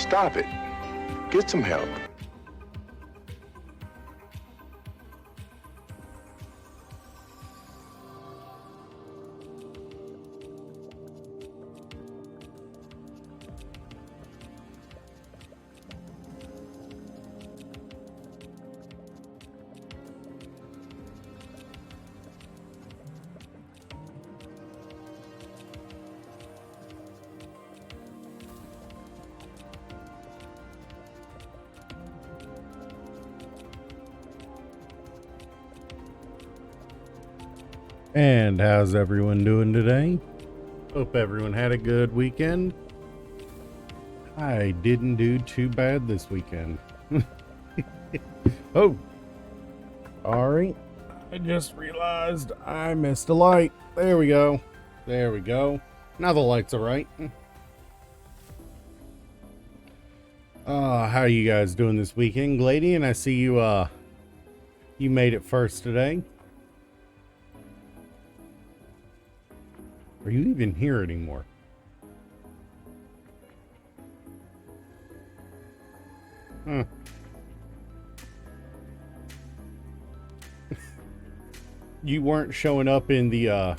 Stop it. Get some help. And how's everyone doing today? Hope everyone had a good weekend. I didn't do too bad this weekend. Oh, sorry. I just realized I missed a light. There we go. There we go. Now the lights are right. How are you guys doing this weekend? Gladian, I see you, you made it first today. Are you even here anymore? Huh. You weren't showing up in the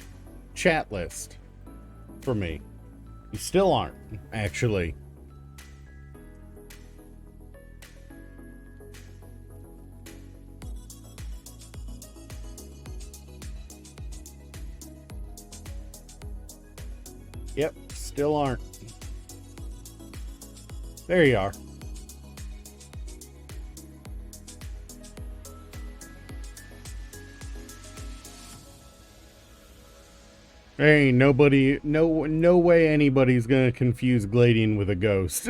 chat list for me. You still aren't, actually. Yep, still aren't. There you are. There ain't nobody, no way anybody's gonna confuse Gladian with a ghost.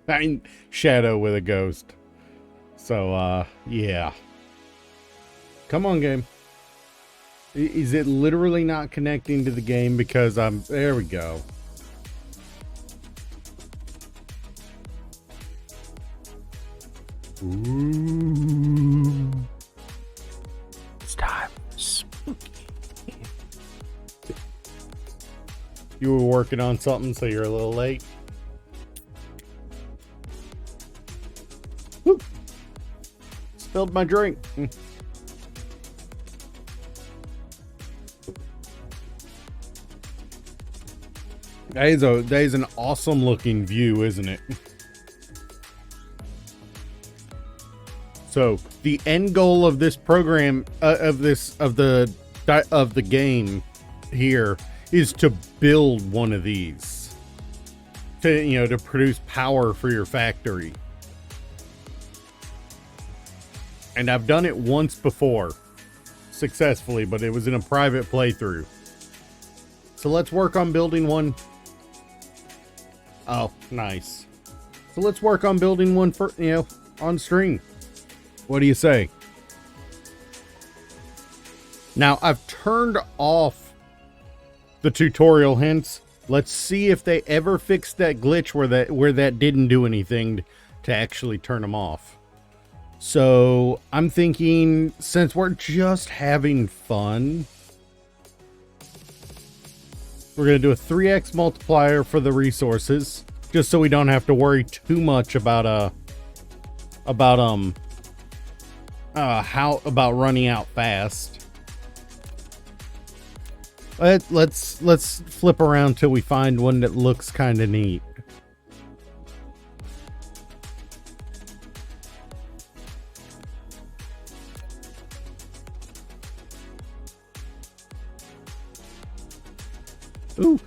I mean, Shadow with a ghost. So, yeah. Come on, game. Is it literally not connecting to the game because there we go. Ooh. It's time for spooky. You were working on something, so you're a little late. Woo. Spilled my drink. That is an awesome looking view, isn't it? So the end goal of this program, of the game here, is to build one of these to produce power for your factory. And I've done it once before successfully, but it was in a private playthrough. So let's work on building one. Oh, nice. So let's work on building one for, on stream. What do you say? Now, I've turned off the tutorial hints. Let's see if they ever fixed that glitch where that didn't do anything to actually turn them off. So, I'm thinking, since we're just having fun, we're going to do a 3x multiplier for the resources, just so we don't have to worry too much about running out fast. Let's flip around till we find one that looks kind of neat. Ooh,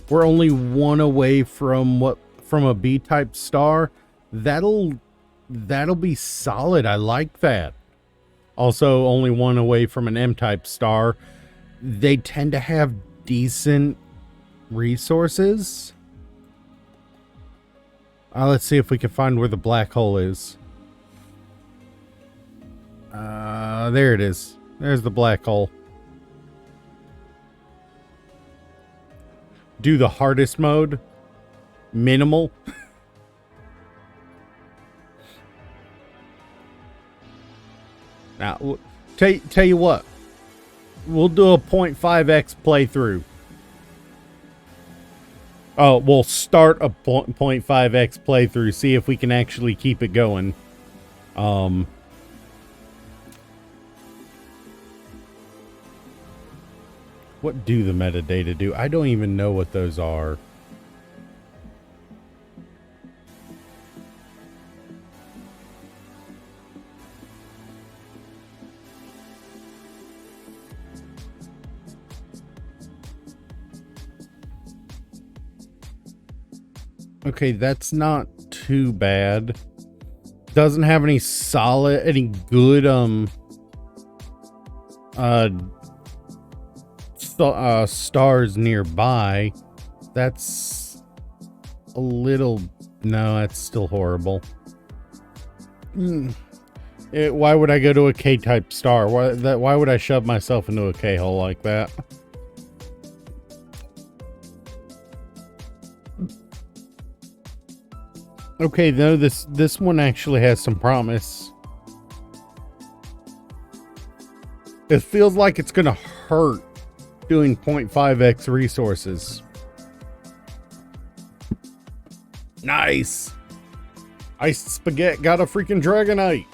we're only one away from a B-type star. That'll be solid. I like that. Also, only one away from an M-type star. They tend to have decent resources. Let's see if we can find where the black hole is. There it is. There's the black hole. Do the hardest mode. Minimal. Now, tell you what. We'll do a 0.5x playthrough. Oh, we'll start a 0.5x playthrough, see if we can actually keep it going. What do the metadata do? I don't even know what those are. Okay, that's not too bad. Doesn't have any good stars nearby. That's a little... No, that's still horrible. Why would I go to a K-type star? Why would I shove myself into a K-hole like that? Okay, no, this one actually has some promise. It feels like it's gonna hurt doing 0.5x resources. Nice. Iced spaghetti got a freaking dragonite.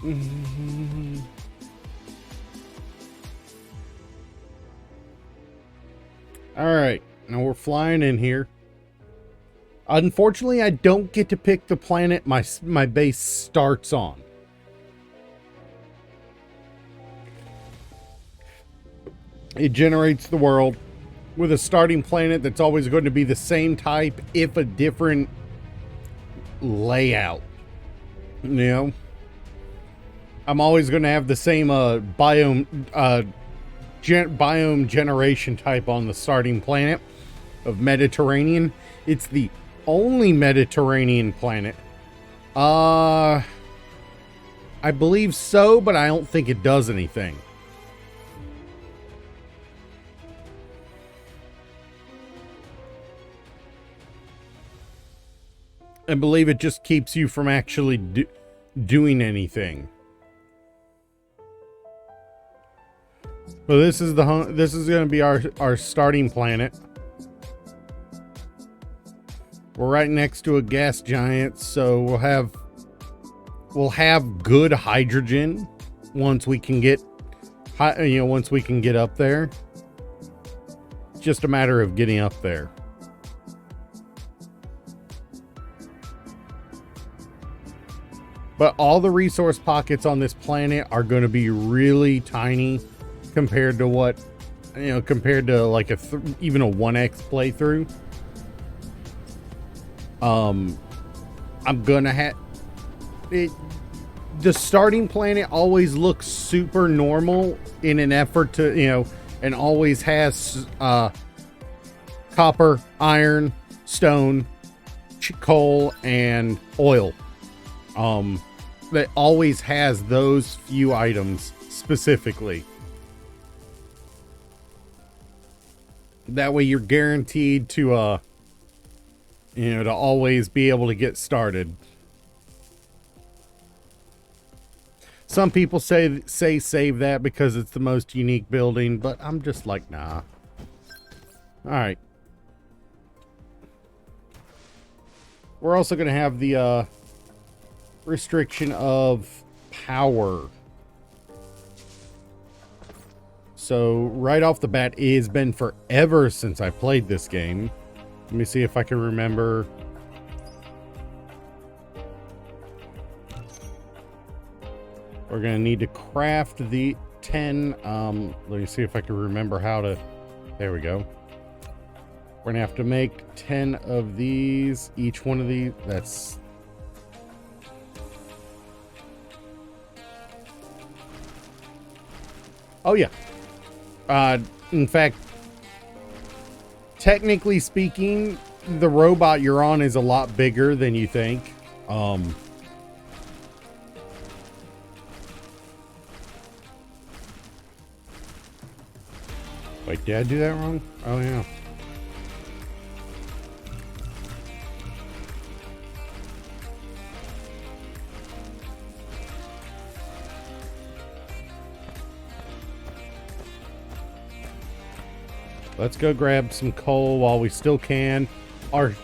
Alright, now we're flying in here. Unfortunately, I don't get to pick the planet my base starts on. It generates the world with a starting planet that's always going to be the same type, if a different layout. You know? I'm always going to have the same biome generation type on the starting planet of Mediterranean. It's the only Mediterranean planet. I believe so, but I don't think it does anything. I believe it just keeps you from actually doing anything. So this is going to be our starting planet. We're right next to a gas giant, so we'll have good hydrogen once we can get once we can get up there. It's just a matter of getting up there. But all the resource pockets on this planet are going to be really tiny compared to what, compared to like even a 1x playthrough. I'm gonna have it. The starting planet always looks super normal in an effort to, and always has copper, iron, stone, coal, and oil. That always has those few items specifically. That way you're guaranteed to to always be able to get started. Some people say save that because it's the most unique building, but I'm just like, nah. Alright. We're also going to have the restriction of power. So right off the bat, it has been forever since I played this game. Let me see if I can remember. We're going to need to craft the 10. Let me see if I can remember how to. There we go. We're going to have to make 10 of these. Each one of these. That's. Oh, yeah. In fact, technically speaking, the robot you're on is a lot bigger than you think. Wait, did I do that wrong? Oh, yeah. Let's go grab some coal while we still can. Our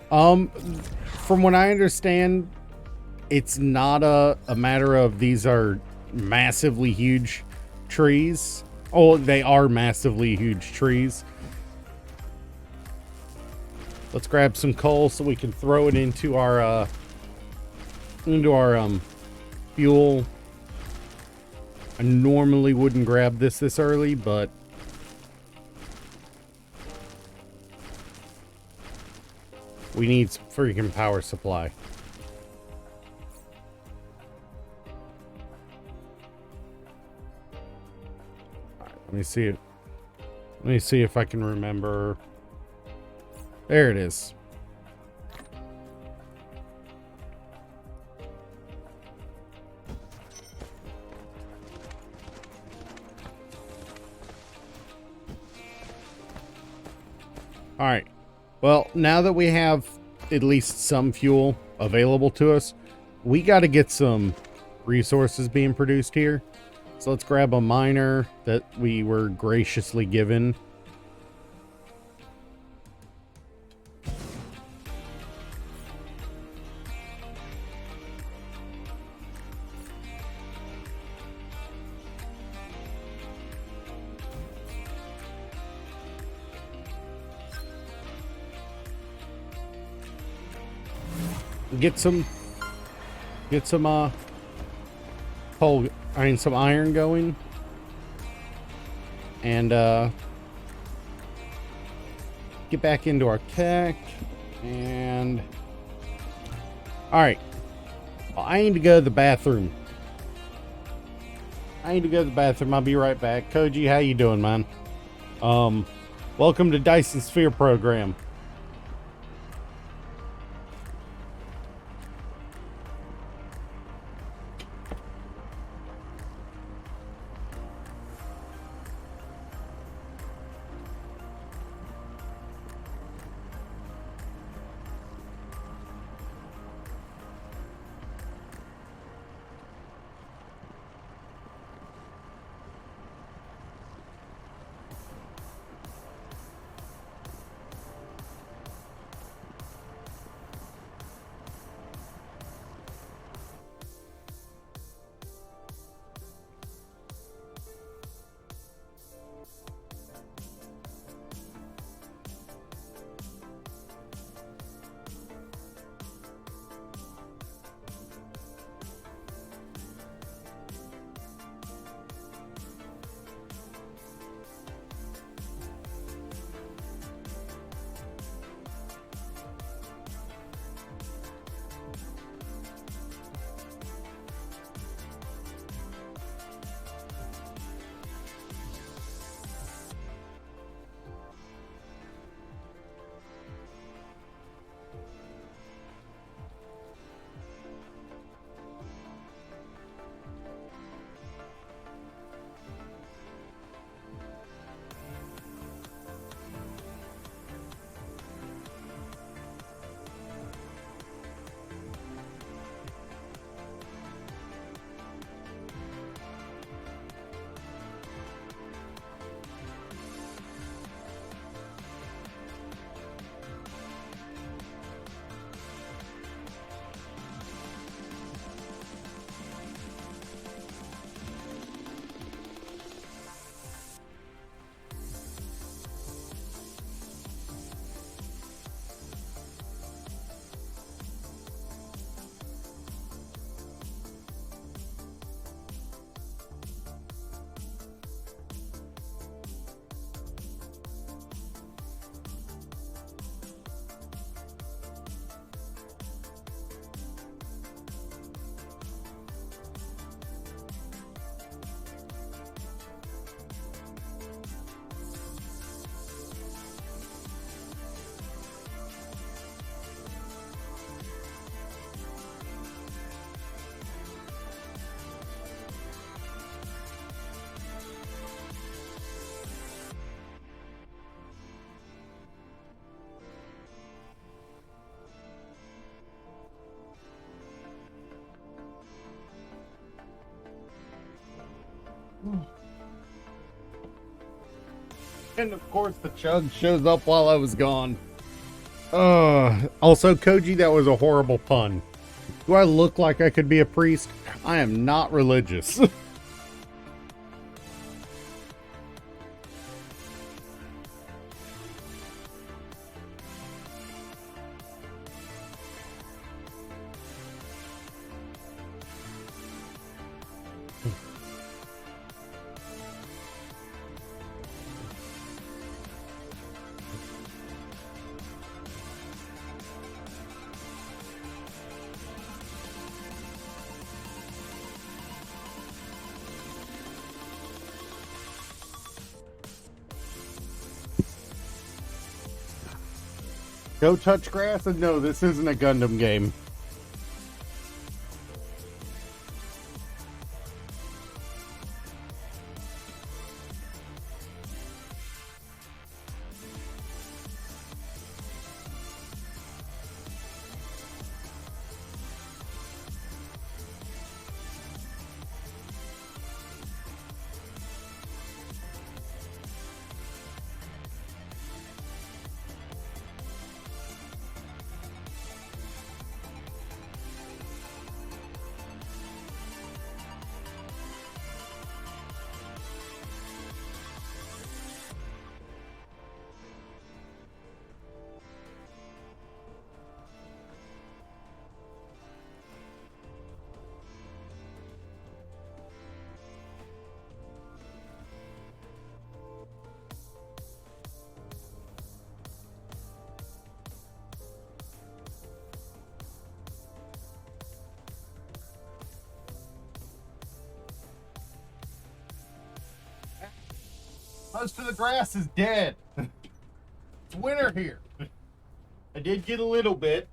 From what I understand, it's not a matter of these are massively huge trees. Oh, they are massively huge trees. Let's grab some coal so we can throw it into our fuel. I normally wouldn't grab this early, but we need some freaking power supply. All right, let me see it. Let me see if I can remember. There it is. All right. Well, now that we have at least some fuel available to us, we got to get some resources being produced here. So let's grab a miner that we were graciously given. Get some some iron going, and get back into our tech. And all right, well, I need to go to the bathroom. I'll be right back. Koji, how you doing, man? Welcome to Dyson Sphere program. And of course the chug shows up while I was gone. Also, Koji, that was a horrible pun. Do I look like I could be a priest? I am not religious. Go touch grass and no, this isn't a Gundam game. Most of the grass is dead. It's winter here. I did get a little bit.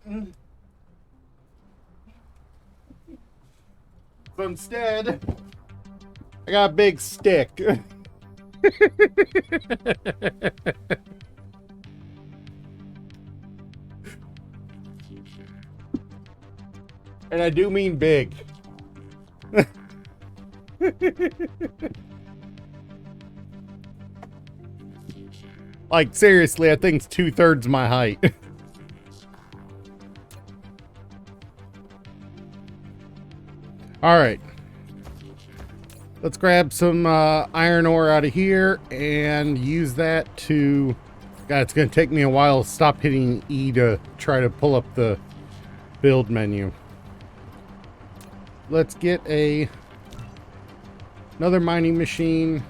So instead, I got a big stick. And I do mean big. Like, seriously, I think it's 2/3 my height. Alright. Let's grab some iron ore out of here and use that to... God, it's going to take me a while to stop hitting E to try to pull up the build menu. Let's get another mining machine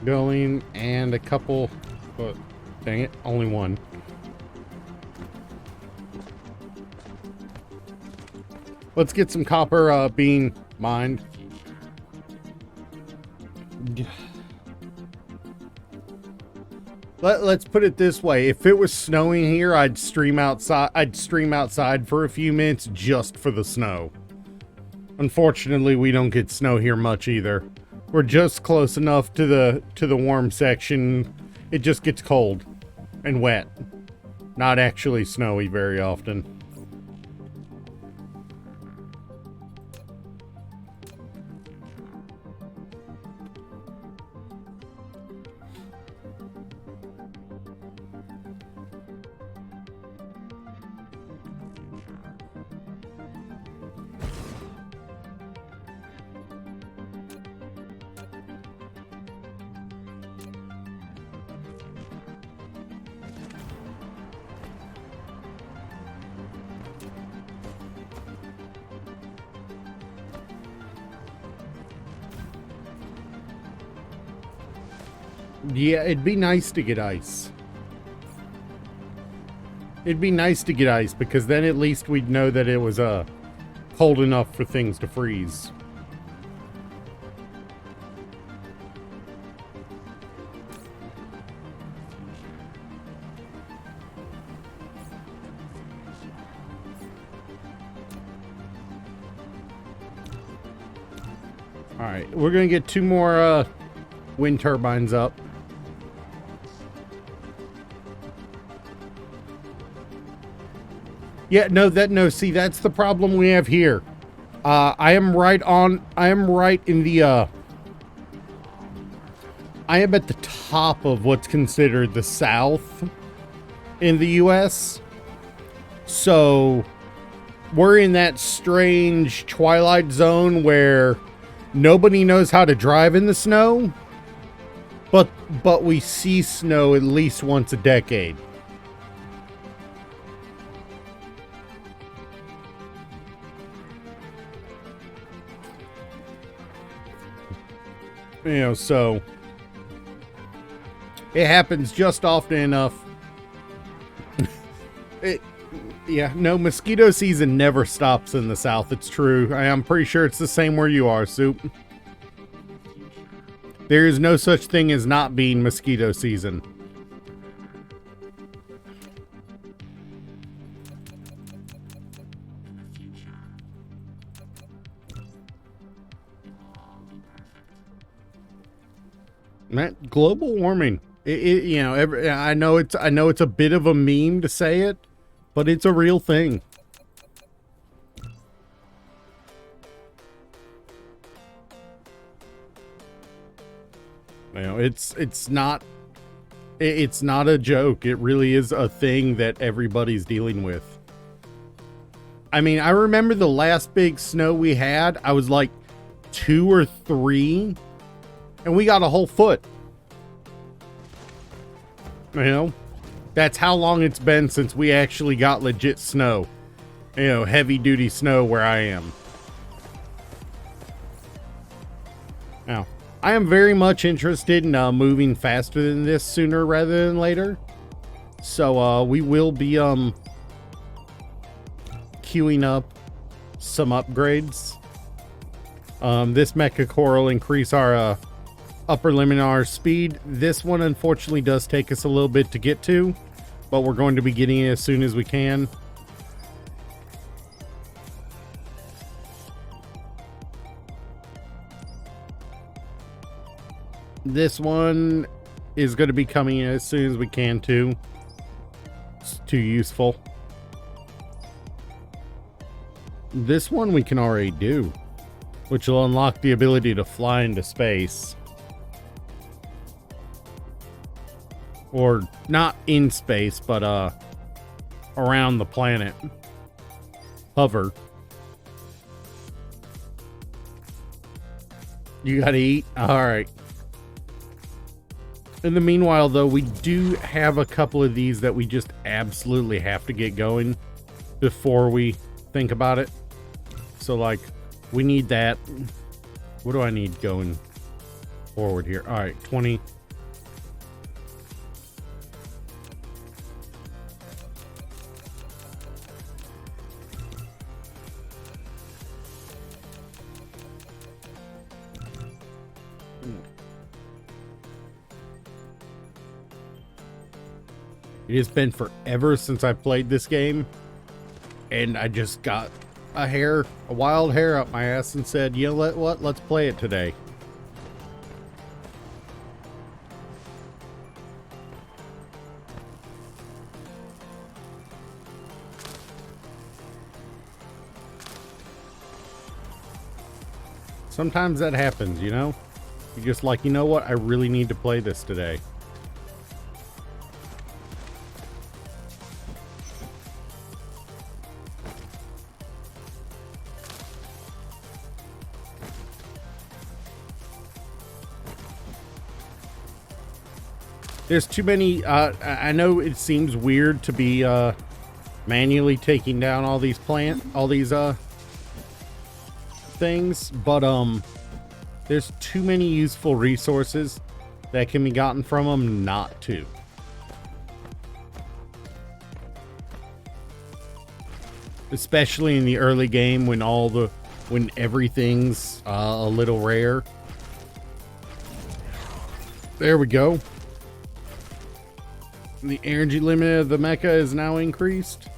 going and a couple... Oh, dang it, only one. Let's get some copper being mined. Let's put it this way. If it was snowing here, I'd stream outside for a few minutes just for the snow. Unfortunately, we don't get snow here much either. We're just close enough to the warm section. It just gets cold and wet. Not actually snowy very often. Yeah, it'd be nice to get ice. It'd be nice to get ice because then at least we'd know that it was cold enough for things to freeze. All right, we're gonna get 2 more wind turbines up. Yeah, no, see, that's the problem we have here. I am right in the, I am at the top of what's considered the south. in the US. So we're in that strange twilight zone where nobody knows how to drive in the snow, but we see snow at least once a decade. You know, so it happens just often enough. Yeah, no, mosquito season never stops in the South. It's true. I'm pretty sure it's the same where you are, Soup. There is no such thing as not being mosquito season. Man, global warming. You know, I know it's a bit of a meme to say it, but it's a real thing. You know, it's not a joke. It really is a thing that everybody's dealing with. I mean, I remember the last big snow we had, I was like 2 or 3, and we got a whole foot. You know, that's how long it's been since we actually got legit snow. You know, heavy duty snow where I am. Now, I am very much interested in moving faster than this sooner rather than later. So we will be queuing up some upgrades. This mecha core will increase our upper limit on our speed. This one unfortunately does take us a little bit to get to, but we're going to be getting it as soon as we can. This one is going to be coming in as soon as we can too. It's too useful. This one we can already do, which will unlock the ability to fly into space. Or not in space, but around the planet. Hover. You gotta eat? Alright. In the meanwhile, though, we do have a couple of these that we just absolutely have to get going before we think about it. So, like, we need that. What do I need going forward here? Alright, 20. It has been forever since I played this game, and I just got a wild hair up my ass and said, you know what, let's play it today. Sometimes that happens, you know? You're just like, you know what, I really need to play this today. There's too many, I know it seems weird to be manually taking down all these things, but there's too many useful resources that can be gotten from them not to. Especially in the early game when everything's a little rare. There we go. The energy limit of the mecha is now increased.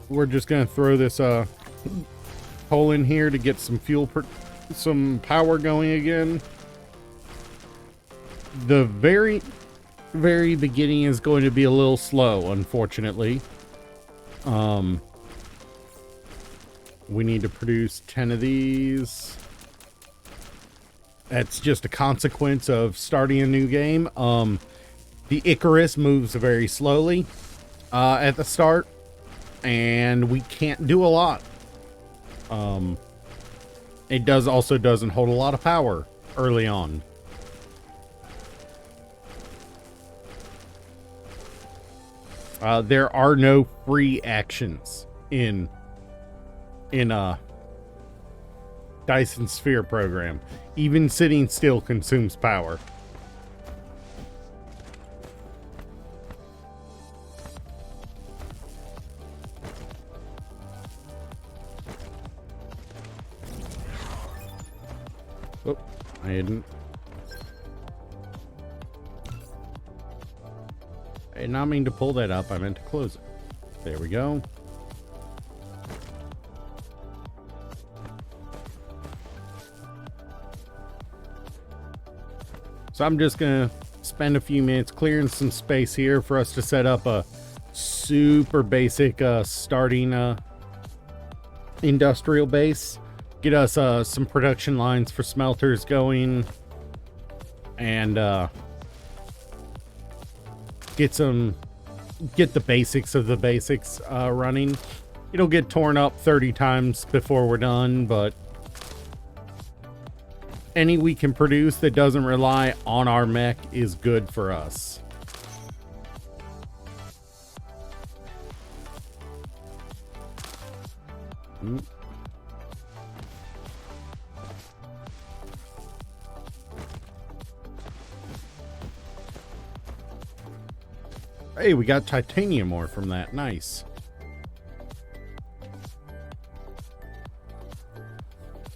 We're just gonna throw this hole in here to get some some power going again. The very beginning is going to be a little slow, unfortunately. We need to produce 10 of these. That's just a consequence of starting a new game. The Icarus moves very slowly at the start, and we can't do a lot. It also doesn't hold a lot of power early on. There are no free actions in Dyson Sphere program. Even sitting still consumes power. Oh, I didn't. I did not mean to pull that up. I meant to close it. There we go. So I'm just going to spend a few minutes clearing some space here for us to set up a super basic starting industrial base. Get us some production lines for smelters going. And get the basics of the basics running. It'll get torn up 30 times before we're done, but any we can produce that doesn't rely on our mech is good for us. Hey, we got titanium ore from that. Nice.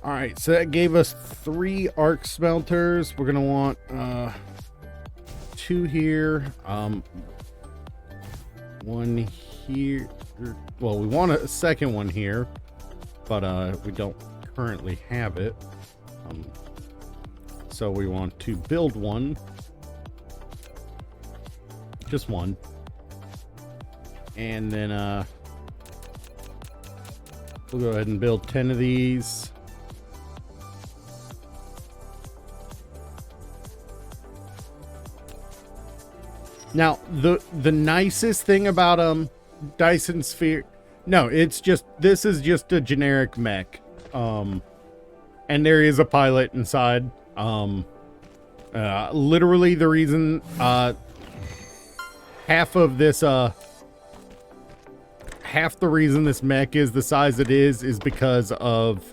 All right, so that gave us 3 arc smelters. We're gonna want 2 here, 1 here. Well, we want a second one here, but we don't currently have it. So we want to build one, just one, and then we'll go ahead and build 10 of these. Now, the nicest thing about Dyson Sphere, no, it's just, this is just a generic mech, and there is a pilot inside. Literally the reason half the reason this mech is the size it is because of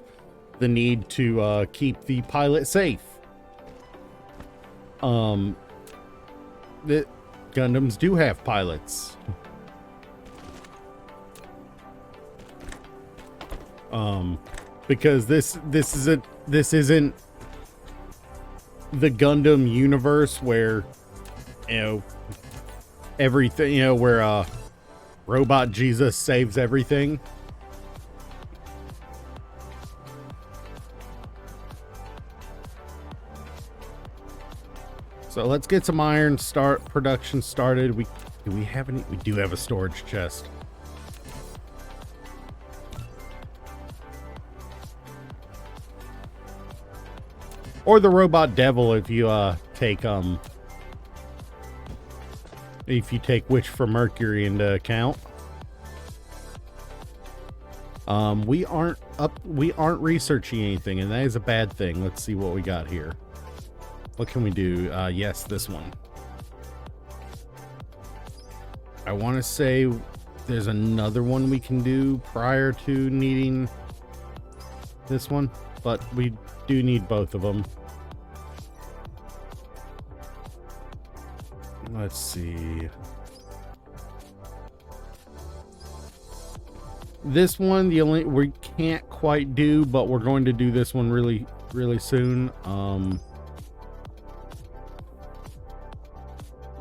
the need to keep the pilot safe. The Gundams do have pilots. Because this isn't the Gundam universe where, you know, everything, you know, where Robot Jesus saves everything. So let's get some iron production started. Do we have any? We do have a storage chest. Or the robot devil if you take Witch for Mercury into account. We aren't researching anything, and that is a bad thing. Let's see what we got here. What can we do? Yes, this one. I want to say there's another one we can do prior to needing this one, but we do need both of them. Let's see. This one, we can't quite do, but we're going to do this one really, really soon.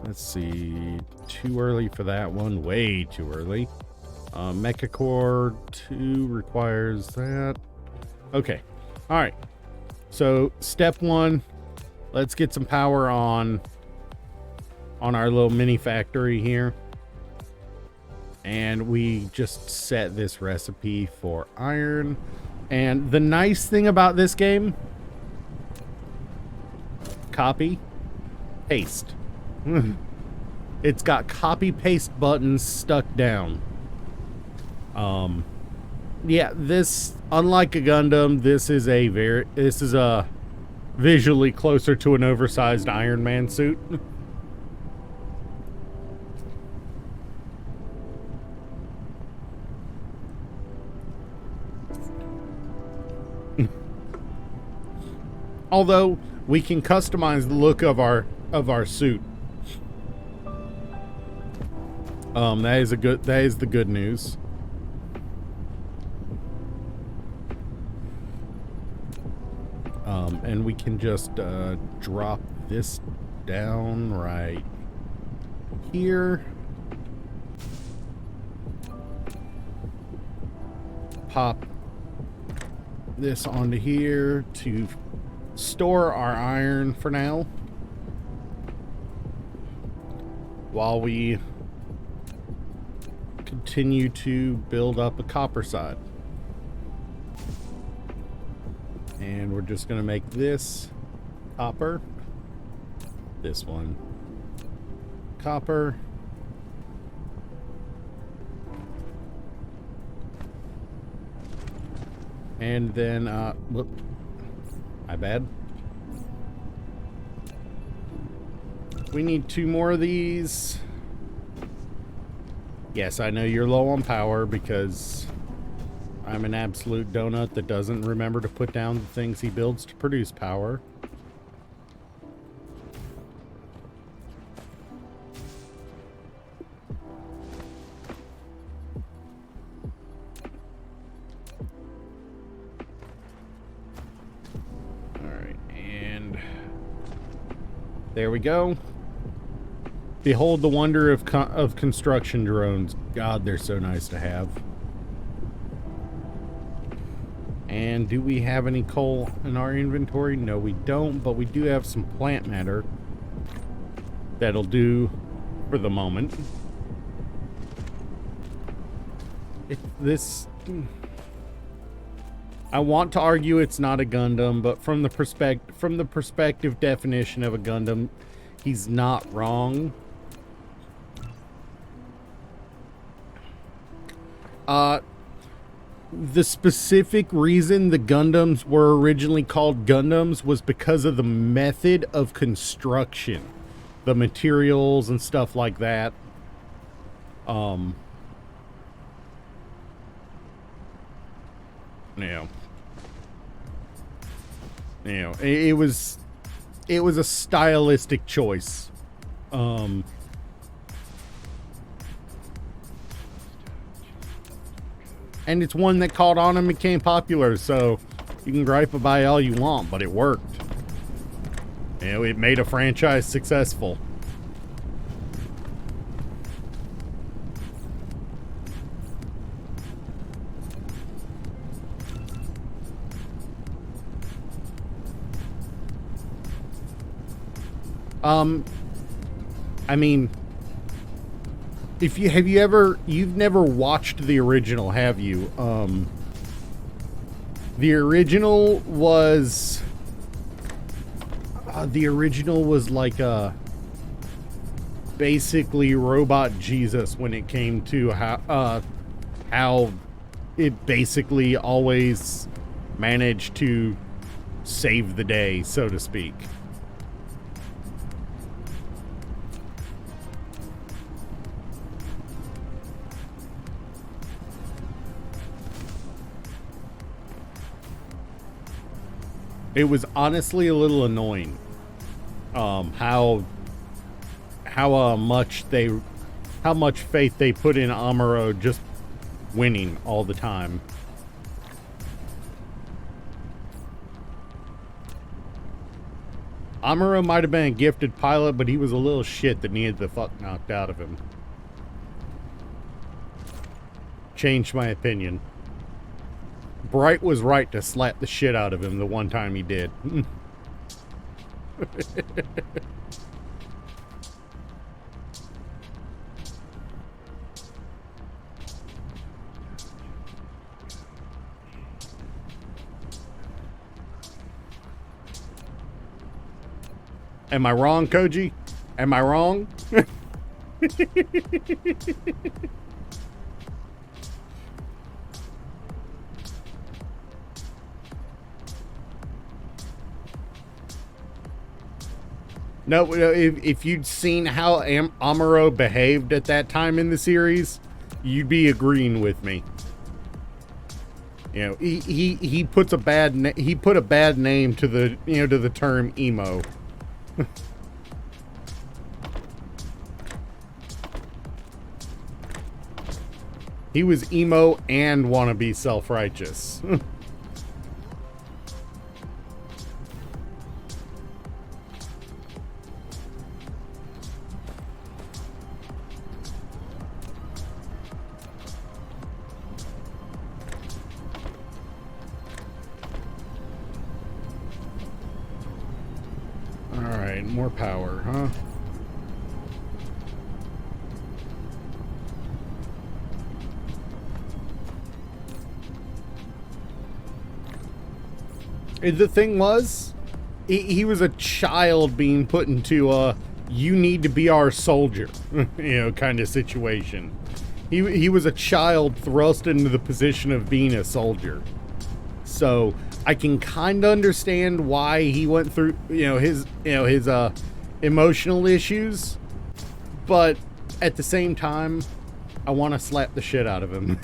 Let's see. Too early for that one. Way too early. Mecha Core 2 requires that. Okay. All right. So step 1, let's get some power on our little mini factory here. And we just set this recipe for iron. And the nice thing about this game, copy, paste. It's got copy paste buttons stuck down. Yeah, this, unlike a Gundam, this is a visually closer to an oversized Iron Man suit. Although we can customize the look of our suit. That is the good news. And we can just drop this down right here. Pop this onto here to store our iron for now, while we continue to build up a copper side. And we're just going to make this copper, this one copper, and then whoop, my bad. We need 2 more of these. Yes, I know you're low on power because I'm an absolute donut that doesn't remember to put down the things he builds to produce power. Alright, and there we go. Behold the wonder of construction drones. God, they're so nice to have. And do we have any coal in our inventory? No, we don't, but we do have some plant matter that'll do for the moment. I want to argue it's not a Gundam, but from the perspective definition of a Gundam, he's not wrong. The specific reason the Gundams were originally called Gundams was because of the method of construction, the materials and stuff like that. It was a stylistic choice. And it's one that caught on and became popular, so you can gripe about it all you want, but it worked. It made a franchise successful. I mean, you've never watched the original, have you? The original was like a basically robot Jesus when it came to how it basically always managed to save the day, so to speak. It was honestly a little annoying, how much faith they put in Amuro just winning all the time. Amuro might have been a gifted pilot, but he was a little shit that needed the fuck knocked out of him. Changed my opinion. Bright was right to slap the shit out of him the one time he did. Am I wrong, Koji? Am I wrong? No, if you'd seen how Amuro behaved at that time in the series, you'd be agreeing with me. You know, he puts a he put a bad name to the to the term emo. He was emo and wannabe self-righteous. Alright, more power, huh? The thing was, he was a child being put into a you need to be our soldier, kind of situation. He was a child thrust into the position of being a soldier. So I can kind of understand why he went through, his emotional issues, but at the same time, I want to slap the shit out of him.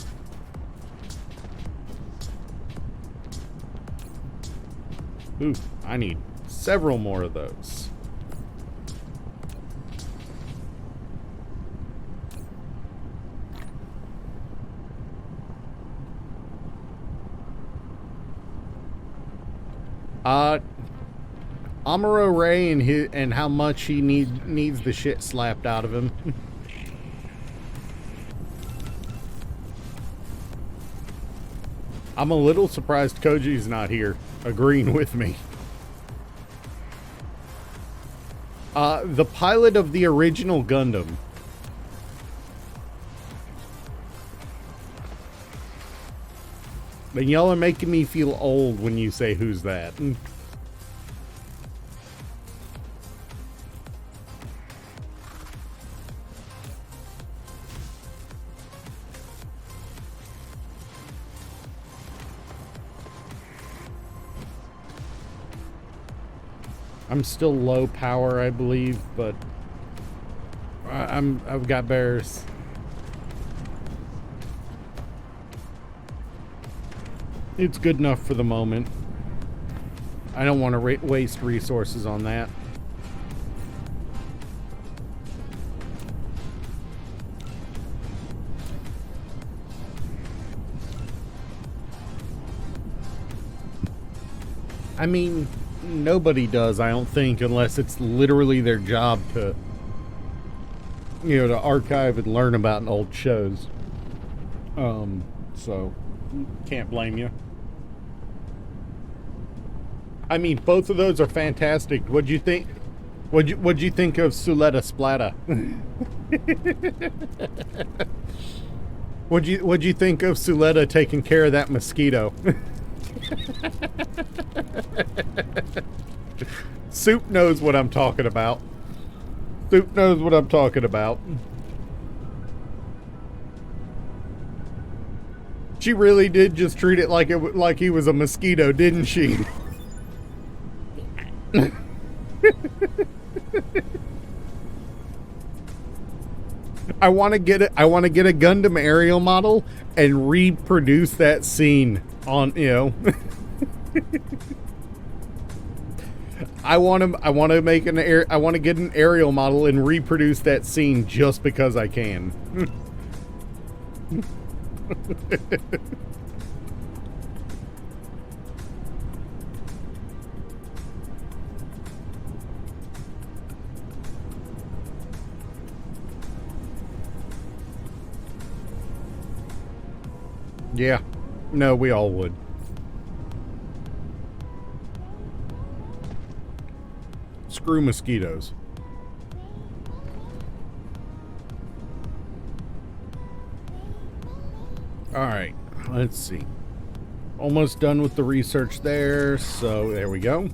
Ooh, I need several more of those. Amuro Ray and how much he needs the shit slapped out of him. I'm a little surprised Koji's not here, agreeing with me. The pilot of the original Gundam. And y'all are making me feel old when you say who's that. I'm still low power, I believe, but I've got bears. It's good enough for the moment. I don't want to waste resources on that. I mean, nobody does, I don't think, unless it's literally their job to, to archive and learn about old shows. So can't blame you. I mean, both of those are fantastic. What'd you think? What'd you think of Suletta Splatta? What'd you think of Suletta taking care of that mosquito? Soup knows what I'm talking about. Soup knows what I'm talking about. She really did just treat it like he was a mosquito, didn't she? I want to get a Gundam aerial model and reproduce that scene on, I want to get an aerial model and reproduce that scene just because I can. Yeah. No, we all would. Screw mosquitoes. Alright, let's see. Almost done with the research there, so there we go.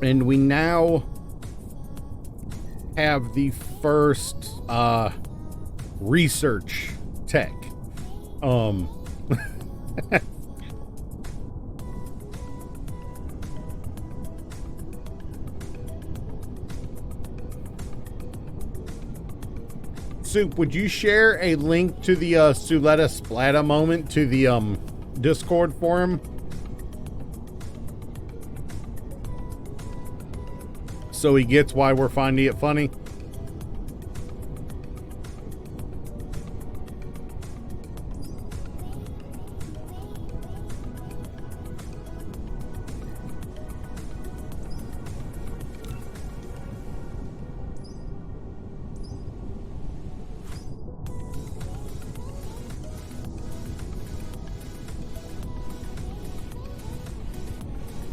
And we now have the first research tech. Soup, would you share a link to the Suletta Splata moment to the Discord forum? So he gets why we're finding it funny.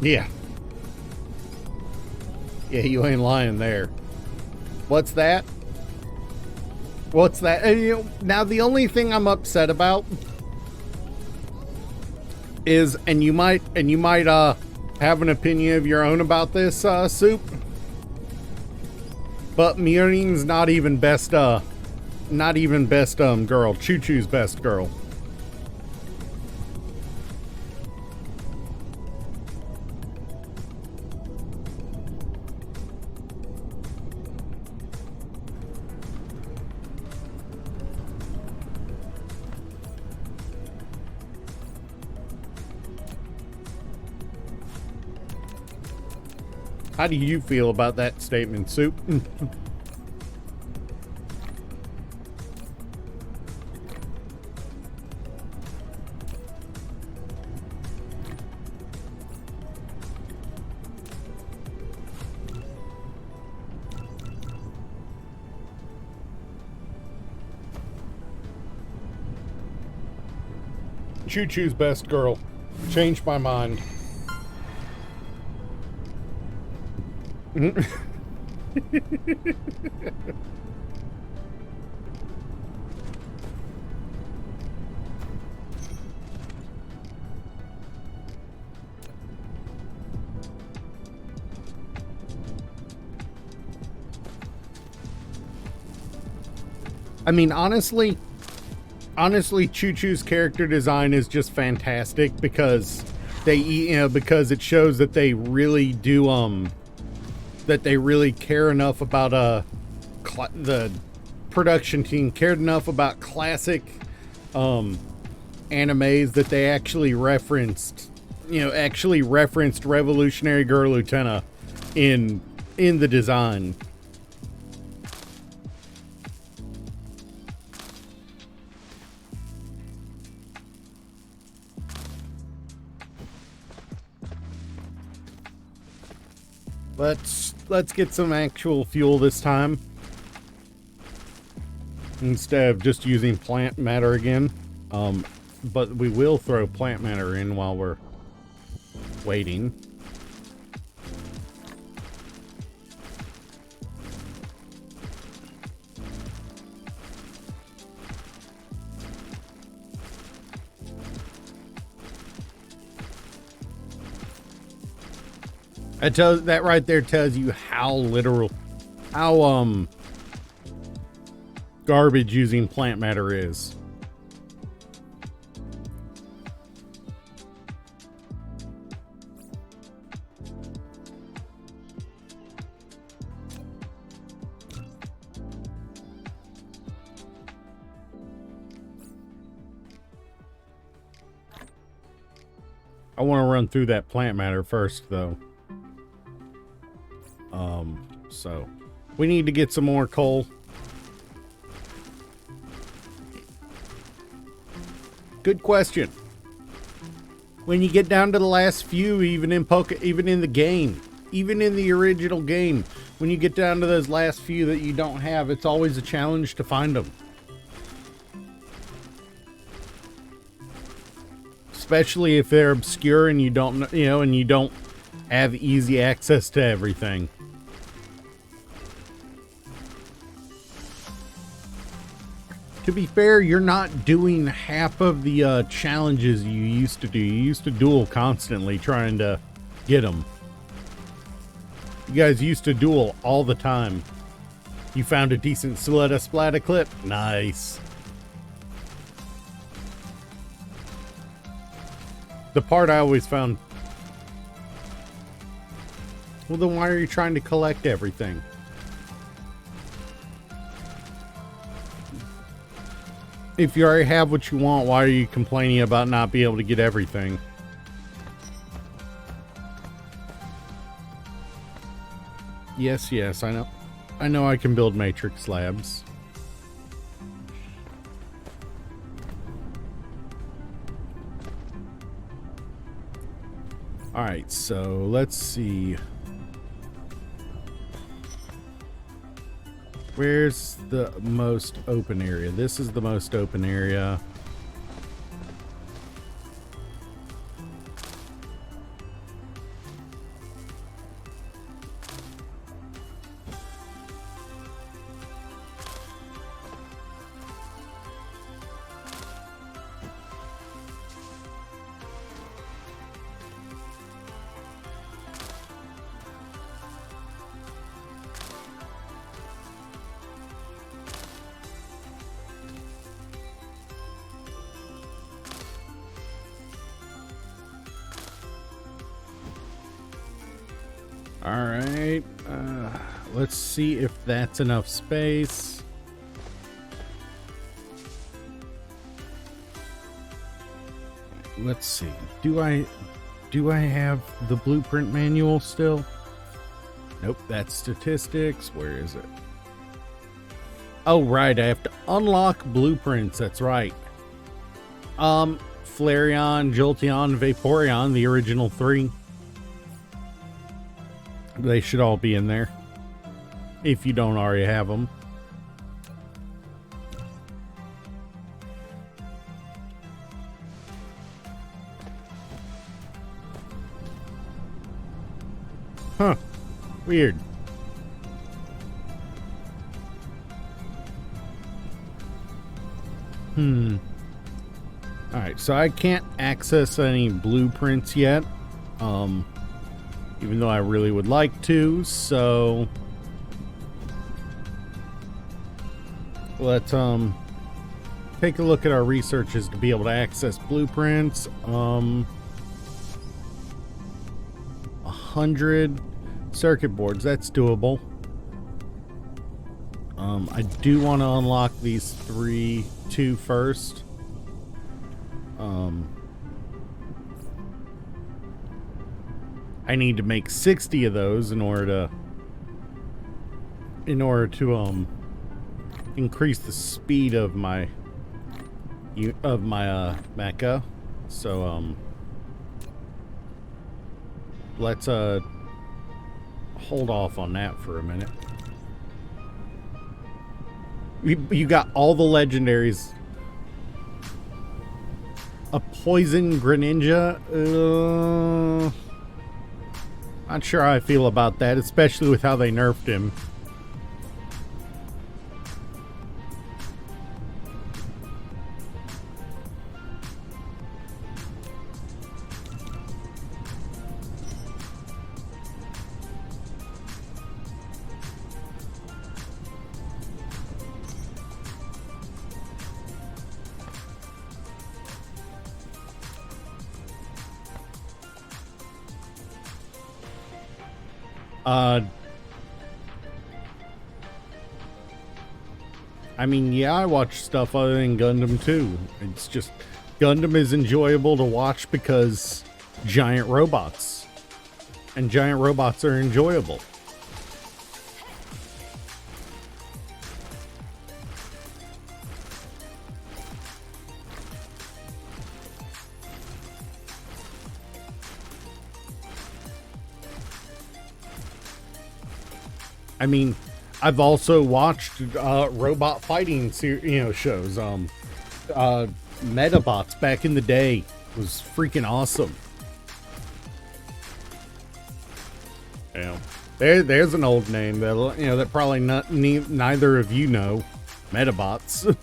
Yeah. Yeah, you ain't lying there. What's that? What's that? And, you know, now the only thing I'm upset about is, and you might have an opinion of your own about this, Soup. But Mioning's not even best girl. Choo Choo's best girl. How do you feel about that statement, Soup? Choo Choo's best girl. Changed my mind. I mean, honestly, Choo Choo's character design is just fantastic because because it shows that they really do that they really care enough about the production team cared enough about classic animes that they actually referenced Revolutionary Girl Utena in the design. Let's get some actual fuel this time instead of just using plant matter again. But we will throw plant matter in while we're waiting. That right there tells you how garbage using plant matter is. I want to run through that plant matter first, though. So we need to get some more coal. Good question. When you get down to the last few, even in the game, even in the original game, when you get down to those last few that you don't have, it's always a challenge to find them. Especially if they're obscure and you don't have easy access to everything. To be fair, you're not doing half of the challenges you used to do. You used to duel constantly trying to get them. You guys used to duel all the time. You found a decent splatter clip. Nice. The part I always found... Well, then why are you trying to collect everything? If you already have what you want, why are you complaining about not being able to get everything? Yes, yes, I know. I know I can build matrix slabs. Alright, so let's see. Where's the most open area? This is the most open area. Alright, let's see if that's enough space. Let's see. Do I have the blueprint manual still? Nope, that's statistics. Where is it? Oh, right, I have to unlock blueprints. That's right. Flareon, Jolteon, Vaporeon, the original 3. They should all be in there, if you don't already have them. Huh. Weird. Alright, so I can't access any blueprints yet. Even though I really would like to, so let's take a look at our researches to be able to access blueprints. 100 circuit boards, that's doable. I do want to unlock these two first. I need to make 60 of those in order to increase the speed of my mecha. So let's hold off on that for a minute. You got all the legendaries. A poison Greninja? Not sure how I feel about that, especially with how they nerfed him. I mean, yeah, I watch stuff other than Gundam too. It's just Gundam is enjoyable to watch because giant robots, and giant robots are enjoyable. I mean, I've also watched robot fighting shows. Metabots back in the day was freaking awesome. Yeah, there's an old name that probably neither of you know. Metabots.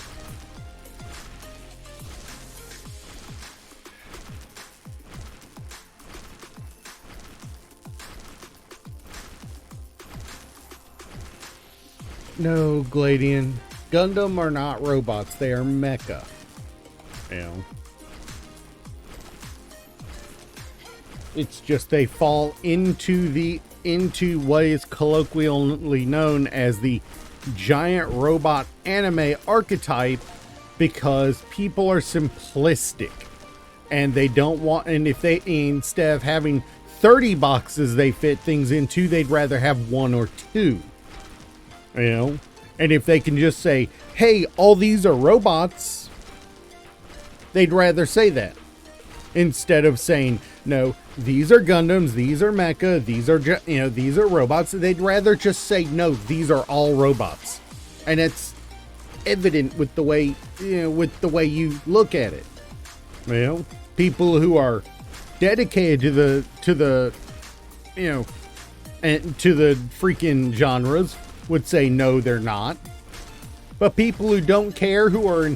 No, Gladian. Gundam are not robots. They are mecha. You know. It's just they fall into what is colloquially known as the giant robot anime archetype, because people are simplistic and they don't want, and if they, instead of having 30 boxes they fit things into, they'd rather have one or two, you know. And if they can just say, hey, all these are robots, they'd rather say that instead of saying, no, these are Gundams, these are mecha, these are, these are robots. They'd rather just say, no, these are all robots. And it's evident with the way, you look at it. You know, people who are dedicated to the freaking genres would say no, they're not. But people who don't care, who are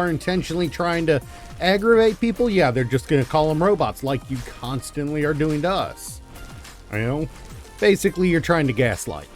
intentionally trying to aggravate people, yeah, they're just going to call them robots, like you constantly are doing to us. You know, basically you're trying to gaslight.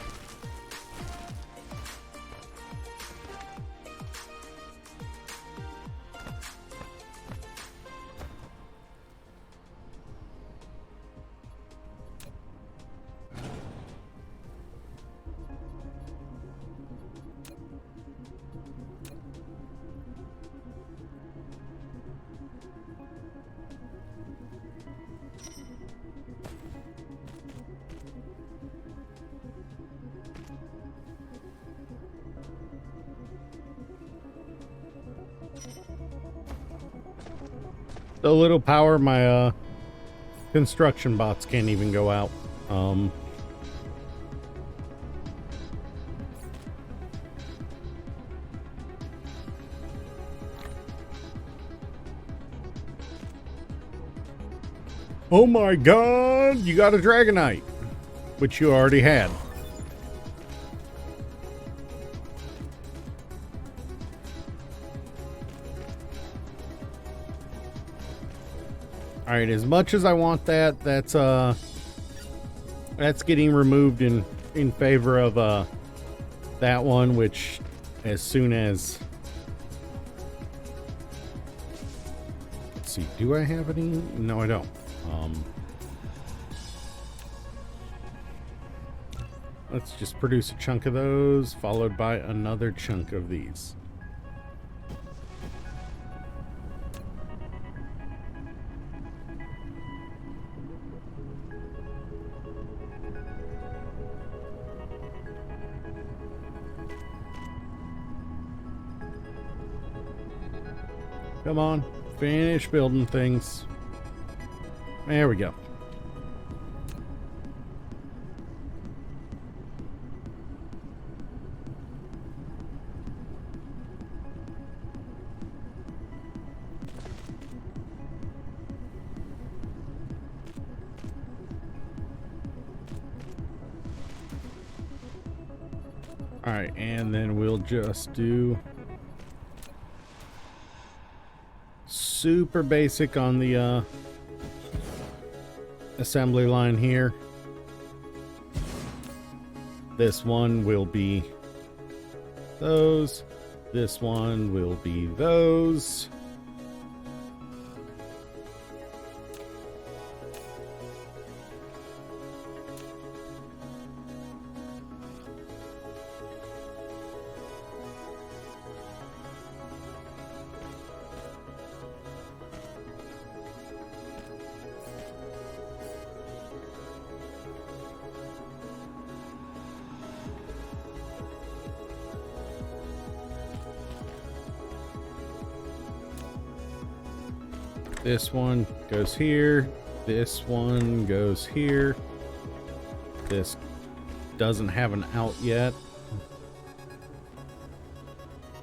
The little power my construction bots can't even go out. Oh my god, you got a Dragonite, which you already had. All right, as much as I want that, that's getting removed in favor of that one, which as soon as, let's see, do I have any? No, I don't. Let's just produce a chunk of those, followed by another chunk of these. Come on, finish building things. There we go. All right, and then we'll just do super basic on the assembly line here. This one will be those. This one will be those. This one goes here. This one goes here. This doesn't have an out yet.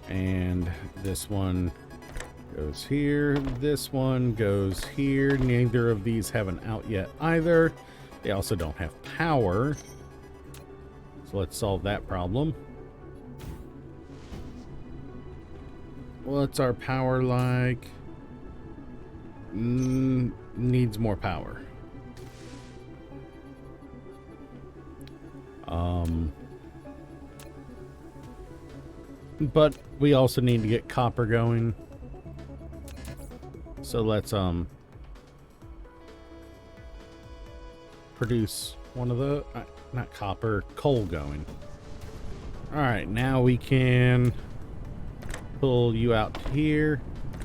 And this one goes here. This one goes here. Neither of these have an out yet either. They also don't have power. So let's solve that problem. What's our power like? Needs more power. But we also need to get copper going. So let's produce one of the not copper, coal going. All right, now we can pull you out to here,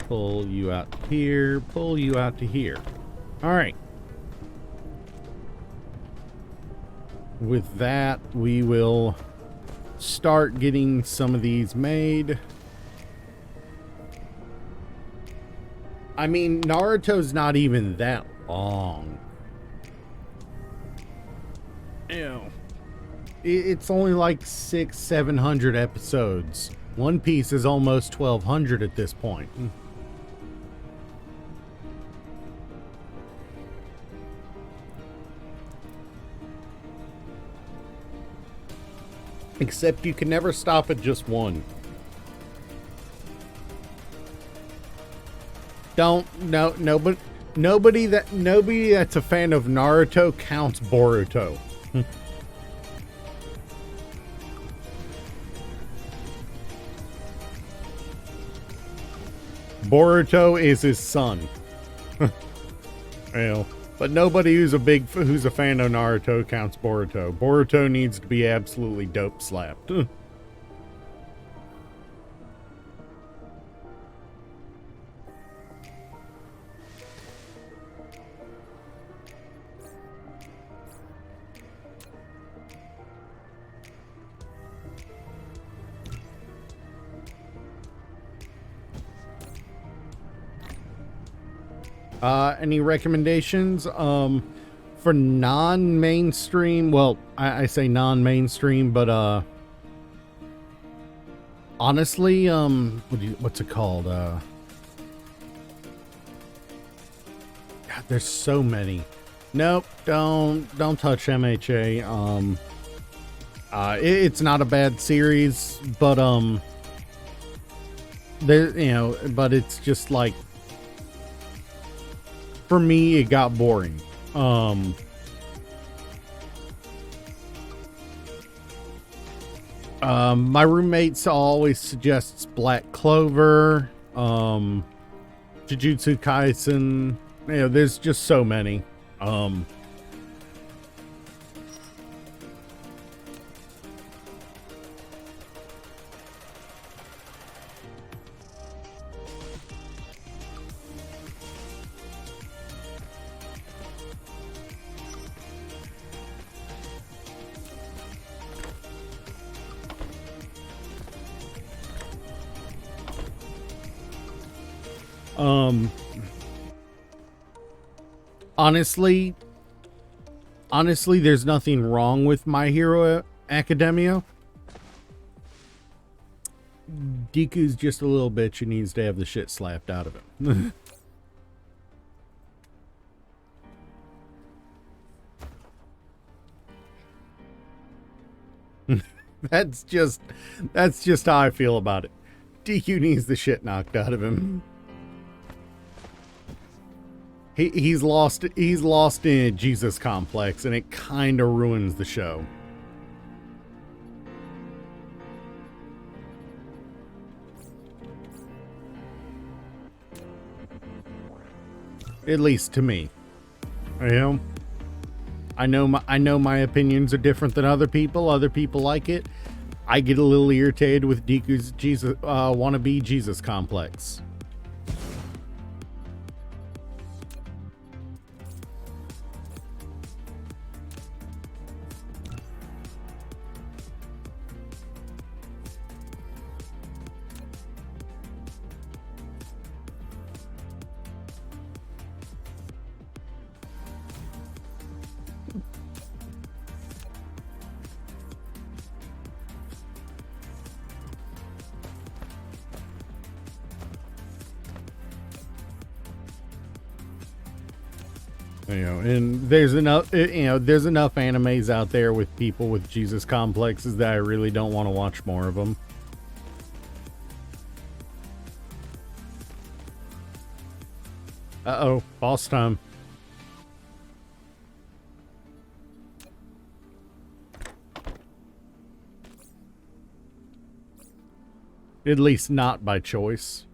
pull you out to here, pull you out to here. All right. With that, we will start getting some of these made. I mean, Naruto's not even that long. Ew. It's only like 600-700 episodes. One Piece is almost 1200 at this point. Except you can never stop at just one. Nobody that's a fan of Naruto counts Boruto. Boruto is his son. Well, but nobody who's a fan of Naruto counts Boruto. Boruto needs to be absolutely dope slapped. Any recommendations? For non-mainstream, well, I say non-mainstream, but, honestly, what's it called? God, there's so many. Nope, don't touch MHA. It's not a bad series, but, but it's just like, for me, it got boring. My roommates always suggests Black Clover, Jujutsu Kaisen. There's just so many. Honestly, there's nothing wrong with My Hero Academia. Deku's just a little bitch who needs to have the shit slapped out of him. That's just how I feel about it. Deku needs the shit knocked out of him. He's lost in a Jesus complex, and it kind of ruins the show. At least to me. I know my opinions are different than other people. Other people like it. I get a little irritated with Deku's wannabe Jesus complex. And there's enough animes out there with people with Jesus complexes that I really don't want to watch more of them. Uh-oh, boss time. At least not by choice.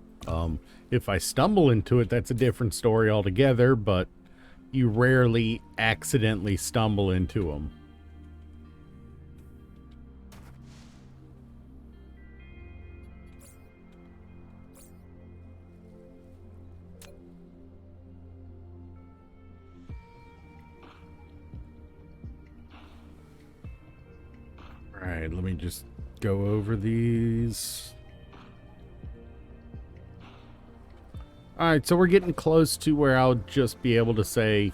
If I stumble into it, that's a different story altogether, but you rarely accidentally stumble into them. Alright, let me just go over these. Alright, so we're getting close to where I'll just be able to say,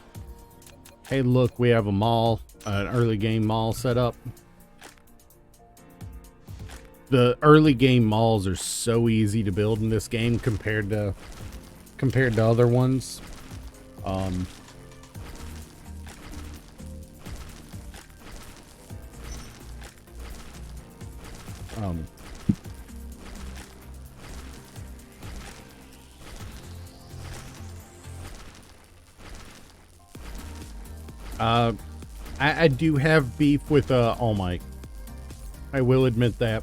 hey, look, we have a mall, an early game mall set up. The early game malls are so easy to build in this game compared to other ones. I do have beef with All Might. I will admit that.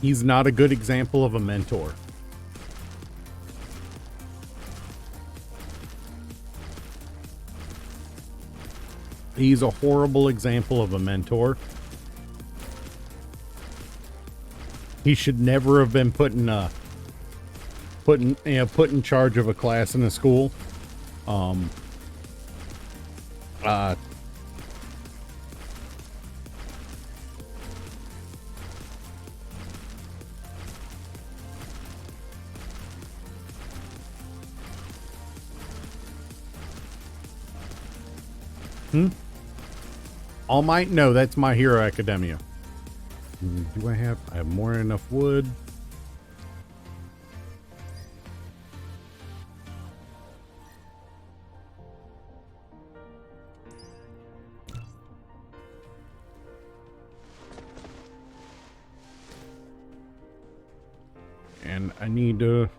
He's not a good example of a mentor. He's a horrible example of a mentor. He should never have been put in charge of a class in a school. All Might? No, that's My Hero Academia. Do I have more than enough wood? And I need to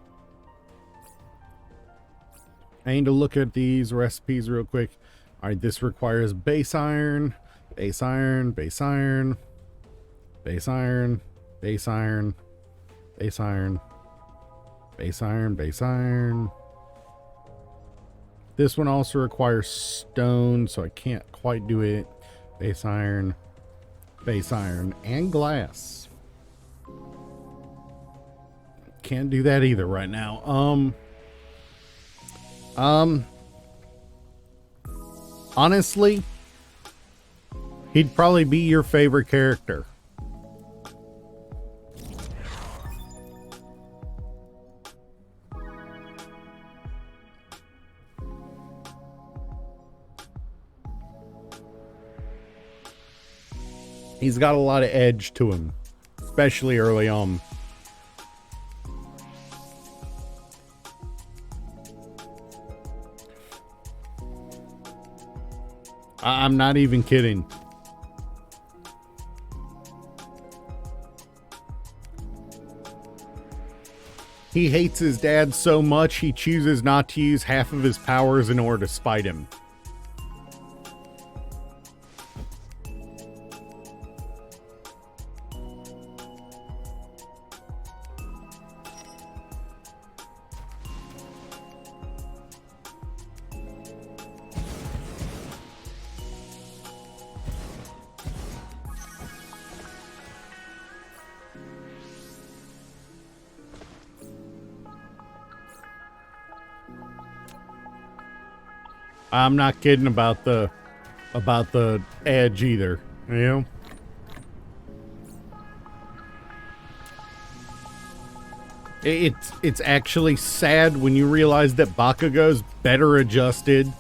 look at these recipes real quick. All right, this requires base iron, base iron, base iron, base iron, base iron, base iron, base iron, base iron. This one also requires stone, so I can't quite do it. Base iron, and glass. Can't do that either right now. Honestly, he'd probably be your favorite character. He's got a lot of edge to him, especially early on. I'm not even kidding. He hates his dad so much he chooses not to use half of his powers in order to spite him. I'm not kidding about the edge either, you know? It's actually sad when you realize that Bakugo's better adjusted,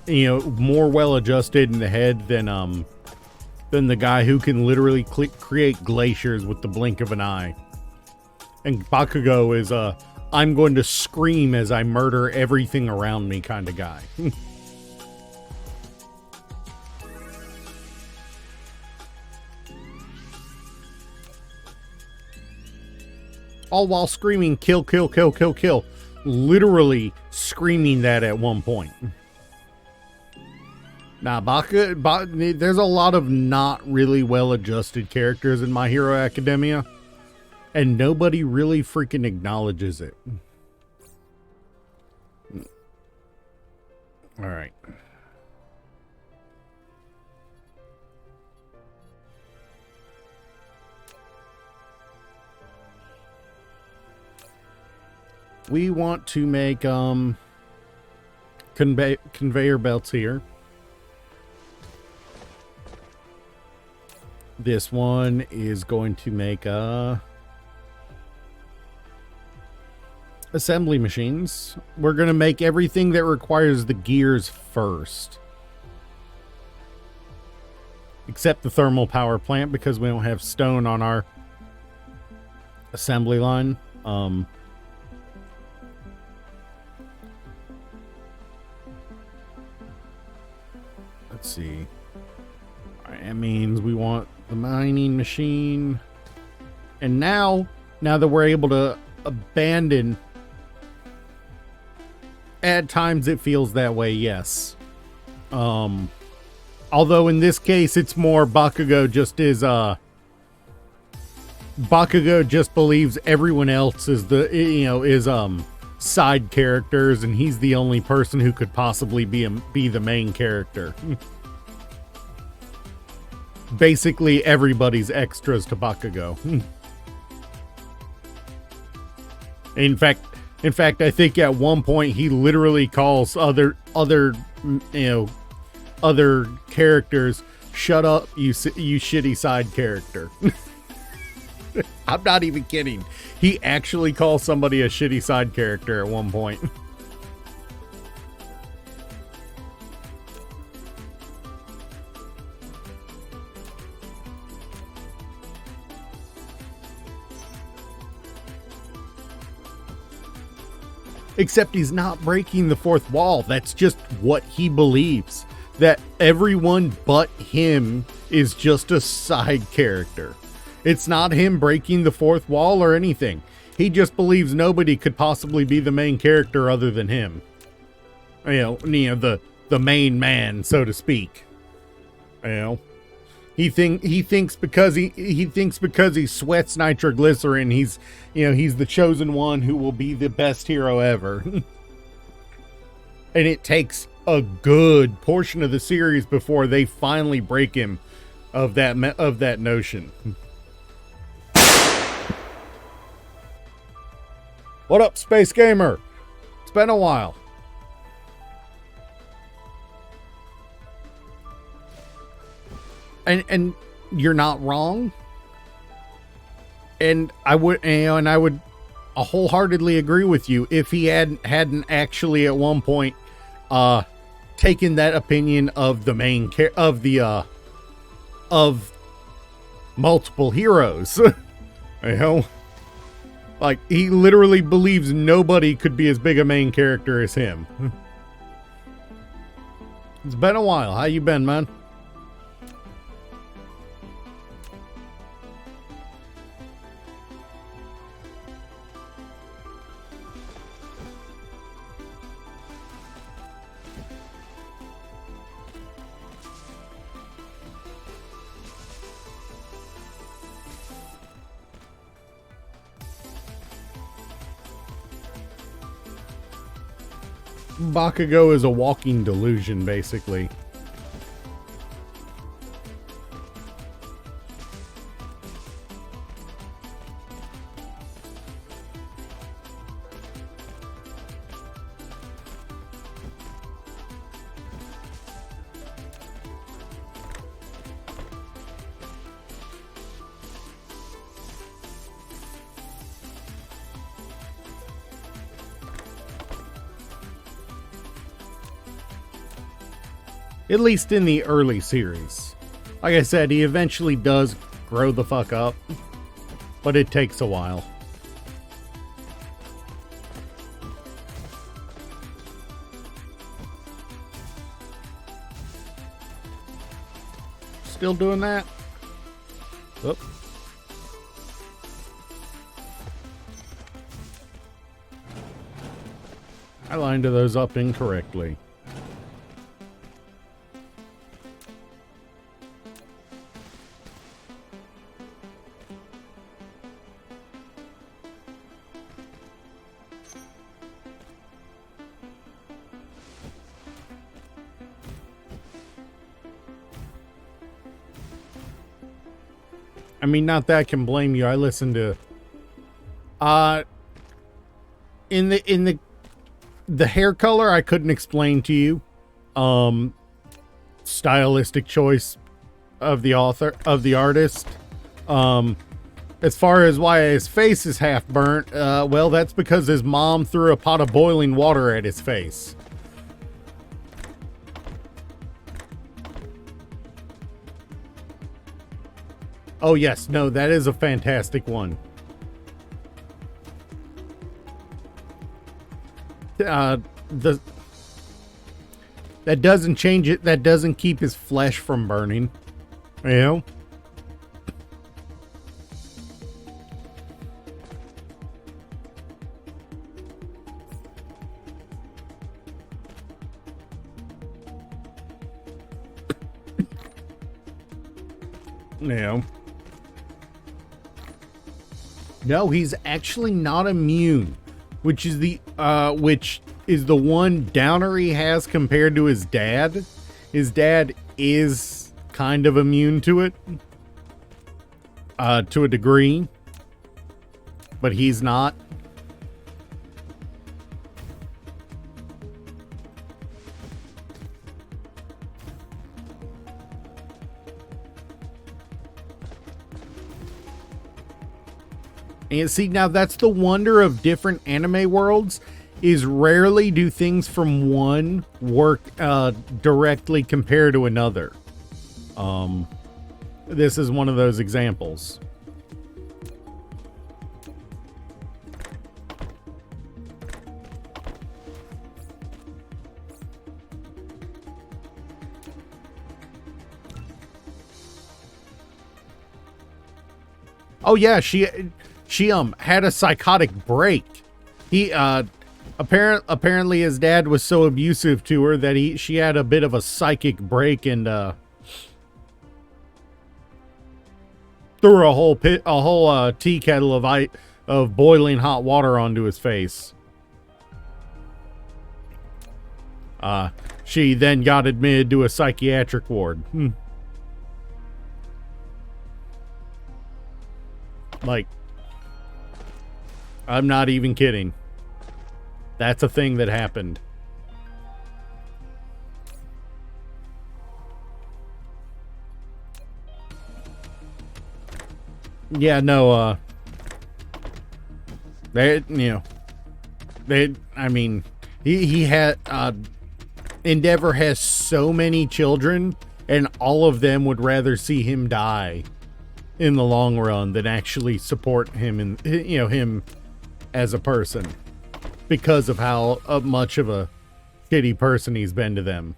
you know, more well adjusted in the head than the guy who can literally create glaciers with the blink of an eye. And Bakugo is I'm going to scream as I murder everything around me kind of guy. All while screaming, kill, kill, kill, kill, kill. Literally screaming that at one point. Nah, there's a lot of not really well-adjusted characters in My Hero Academia, and nobody really freaking acknowledges it. All right. We want to make conveyor belts here. This one is going to make assembly machines. We're going to make everything that requires the gears first. Except the thermal power plant, because we don't have stone on our assembly line. Let's see. That means we want the mining machine. And now that we're able to abandon, at times it feels that way, yes. Although in this case it's more Bakugo just believes everyone else is side characters, and he's the only person who could possibly be the main character. Basically everybody's extras to Bakugo. In fact, I think at one point he literally calls other characters, "Shut up, you shitty side character." I'm not even kidding. He actually calls somebody a shitty side character at one point. Except he's not breaking the fourth wall. That's just what he believes. That everyone but him is just a side character. It's not him breaking the fourth wall or anything. He just believes nobody could possibly be the main character other than him. The main man, so to speak. He thinks because he sweats nitroglycerin, he's the chosen one who will be the best hero ever. And it takes a good portion of the series before they finally break him of that notion. What up, Space Gamer? It's been a while. And you're not wrong. And I would wholeheartedly agree with you if he hadn't actually at one point taken that opinion of the main of multiple heroes. Like, he literally believes nobody could be as big a main character as him. It's been a while. How you been, man? Bakugo is a walking delusion, basically. At least in the early series. Like I said, he eventually does grow the fuck up, but it takes a while. Still doing that? Oop. I lined those up incorrectly. I mean, not that I can blame you. I listened to in the hair color I couldn't explain to you. Stylistic choice of the artist. As far as why his face is half burnt, well, that's because his mom threw a pot of boiling water at his face. Oh yes, no, that is a fantastic one. That doesn't change it. That doesn't keep his flesh from burning. You know? No. No, he's actually not immune, which is the one downer he has compared to his dad. His dad is kind of immune to it, to a degree, but he's not. And see, now that's the wonder of different anime worlds, is rarely do things from one work directly compare to another. This is one of those examples. Oh yeah, she had a psychotic break. He apparently his dad was so abusive to her that she had a bit of a psychic break and threw a whole tea kettle of boiling hot water onto his face. She then got admitted to a psychiatric ward. Like, I'm not even kidding. That's a thing that happened. Yeah, no, I mean, he had, Endeavor has so many children, and all of them would rather see him die in the long run than actually support him and, him as a person, because of how much of a shitty person he's been to them.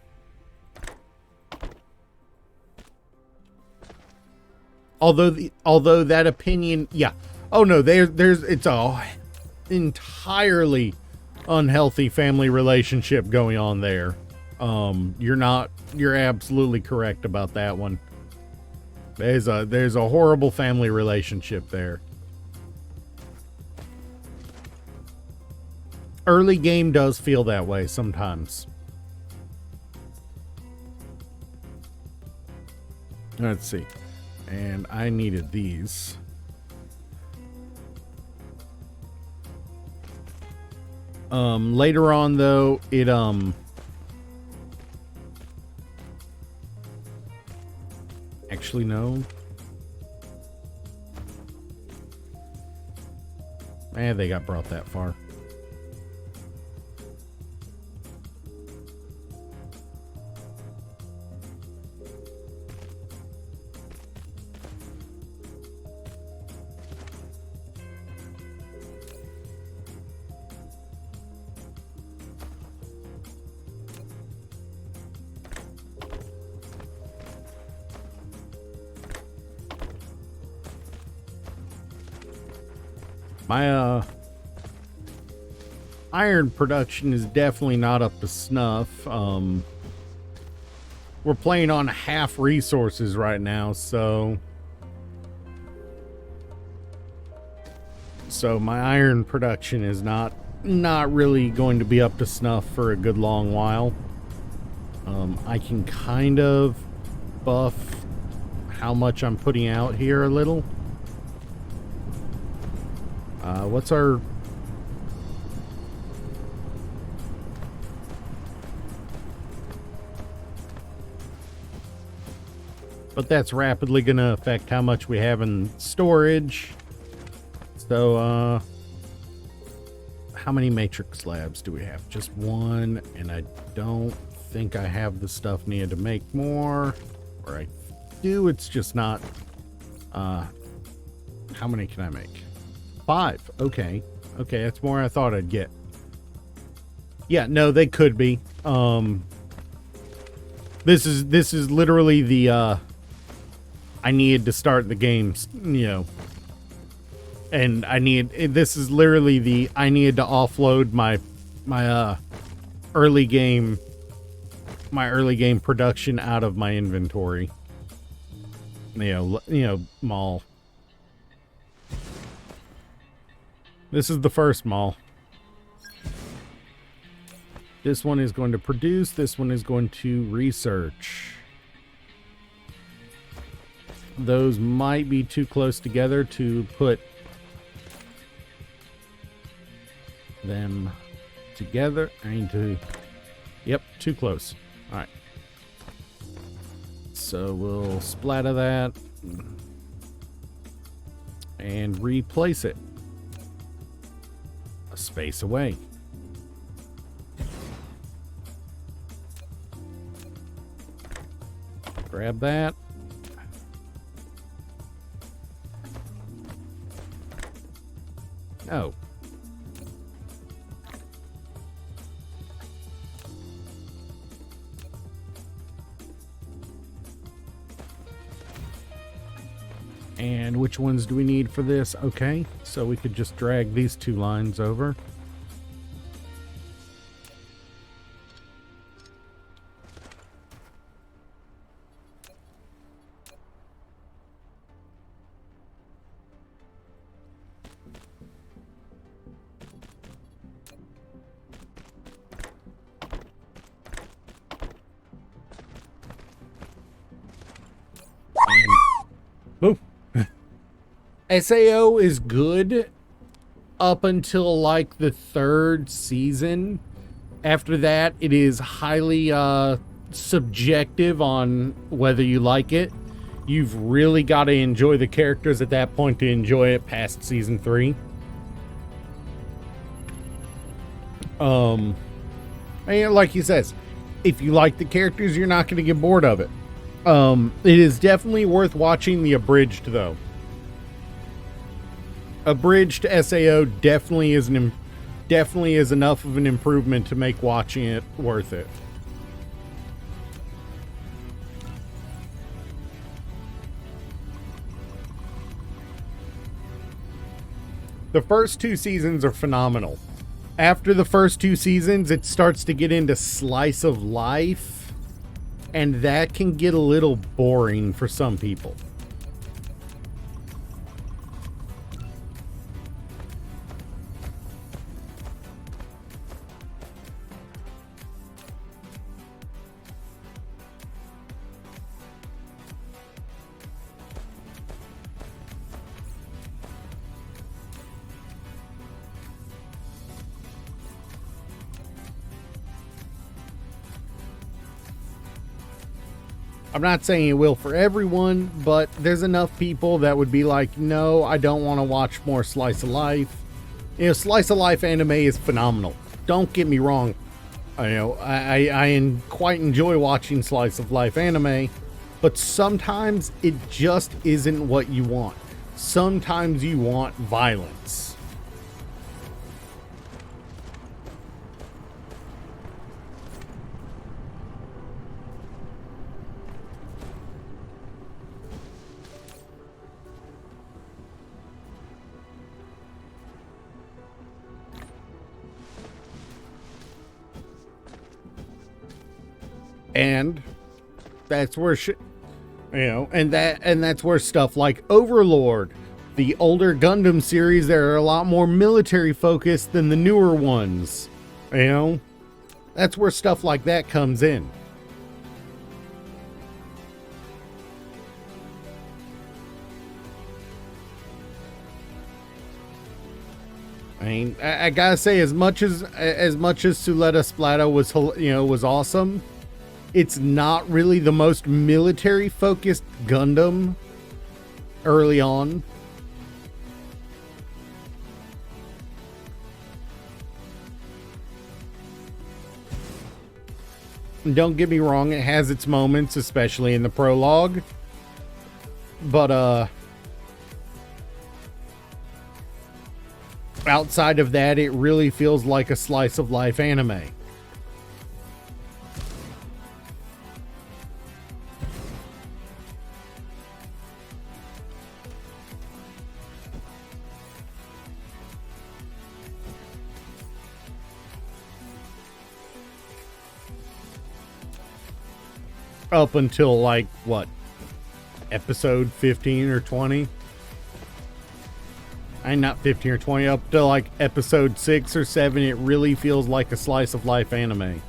Although that opinion, yeah. Oh no, it's a entirely unhealthy family relationship going on there. You're absolutely correct about that one. There's a horrible family relationship there. Early game does feel that way sometimes. Let's see. And I needed these. Later on though, it actually no. They got brought that far. My iron production is definitely not up to snuff. We're playing on half resources right now, so my iron production is not really going to be up to snuff for a good long while. I can kind of buff how much I'm putting out here a little. What's our... But that's rapidly going to affect how much we have in storage. So, how many matrix slabs do we have? Just one, and I don't think I have the stuff needed to make more. Or I do, it's just not... how many can I make? 5. Okay. Okay, that's more I thought I'd get. Yeah, no, they could be. This is literally the, I needed to start the games, you know. And this is literally the, I needed to offload my early game production out of my inventory. You know, mall. This is the first mall. This one is going to produce, this one is going to research. Those might be too close together to put them together. I need to... Yep, too close. Alright. So we'll splatter that and replace it a space away. Grab that. Oh. And which ones do we need for this? Okay, so we could just drag these 2 lines over. Boom. SAO is good up until like the 3rd season. After that, it is highly subjective on whether you like it. You've really got to enjoy the characters at that point to enjoy it past season 3. And like he says, if you like the characters, you're not going to get bored of it. It is definitely worth watching the abridged, though. Abridged SAO definitely is enough of an improvement to make watching it worth it. The first 2 seasons are phenomenal. After the first 2 seasons, it starts to get into slice of life, and that can get a little boring for some people. I'm not saying it will for everyone, but there's enough people that would be like, no, I don't want to watch more slice of life. You know, slice of life anime is phenomenal. Don't get me wrong. I quite enjoy watching slice of life anime, but sometimes it just isn't what you want. Sometimes you want violence. And that's where that's where stuff like Overlord, the older Gundam series, they're a lot more military focused than the newer ones. You know, that's where stuff like that comes in. I mean, I gotta say, as much as Suletta Splatta was awesome, it's not really the most military focused Gundam early on. Don't get me wrong, it has its moments, especially in the prologue. But outside of that, it really feels like a slice of life anime. Up until, like, what? Episode 15 or 20? Not 15 or 20, up to like episode 6 or 7, it really feels like a slice of life anime.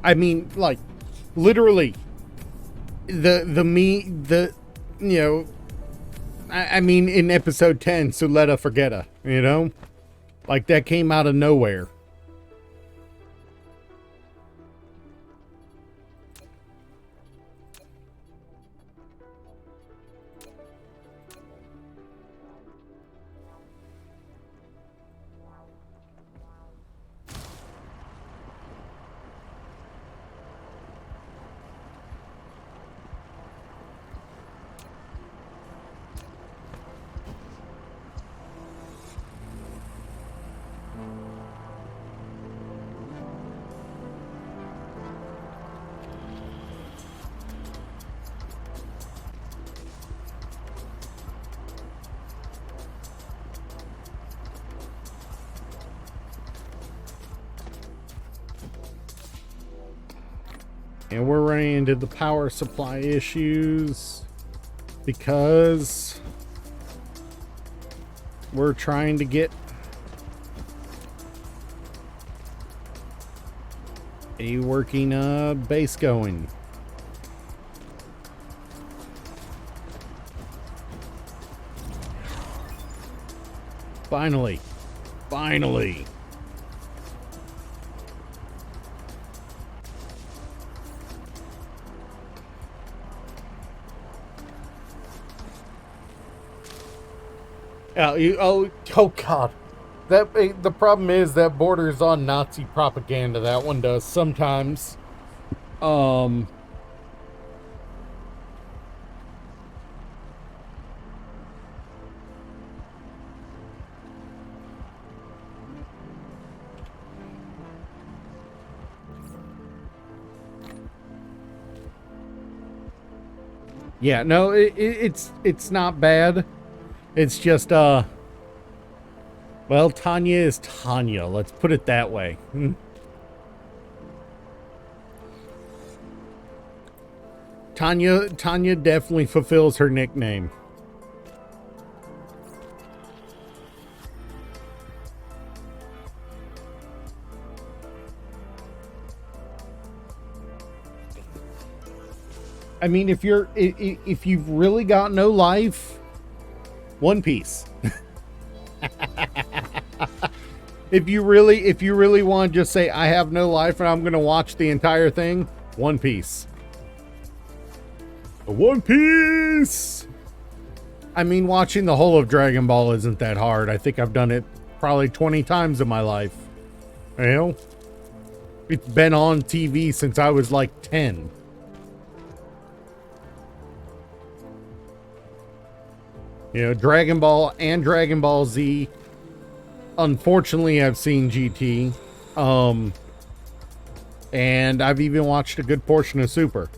I mean, like, literally, I mean, in episode 10, Suletta Forgetta, you know? Like, that came out of nowhere. And we're running into the power supply issues because we're trying to get a working base going. Finally. Finally. Oh God. The problem is that borders on Nazi propaganda. That one does sometimes. Yeah, no, it's not bad. It's just, well, Tanya is Tanya. Let's put it that way. Tanya definitely fulfills her nickname. I mean, if you've really got no life, One Piece. If you really want to just say I have no life and I'm going to watch the entire thing, One Piece. One Piece. I mean, watching the whole of Dragon Ball isn't that hard. I think I've done it probably 20 times in my life. You know? It's been on TV since I was like 10. You know, Dragon Ball and Dragon Ball Z. Unfortunately, I've seen GT. And I've even watched a good portion of Super.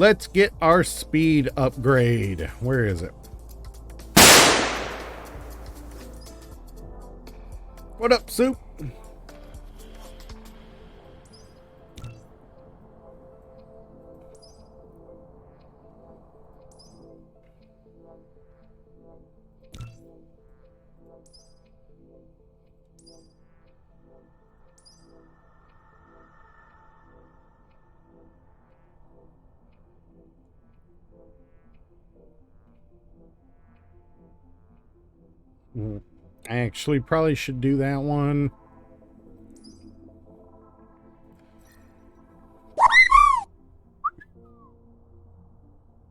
Let's get our speed upgrade. Where is it? What up, Soup? I actually probably should do that one.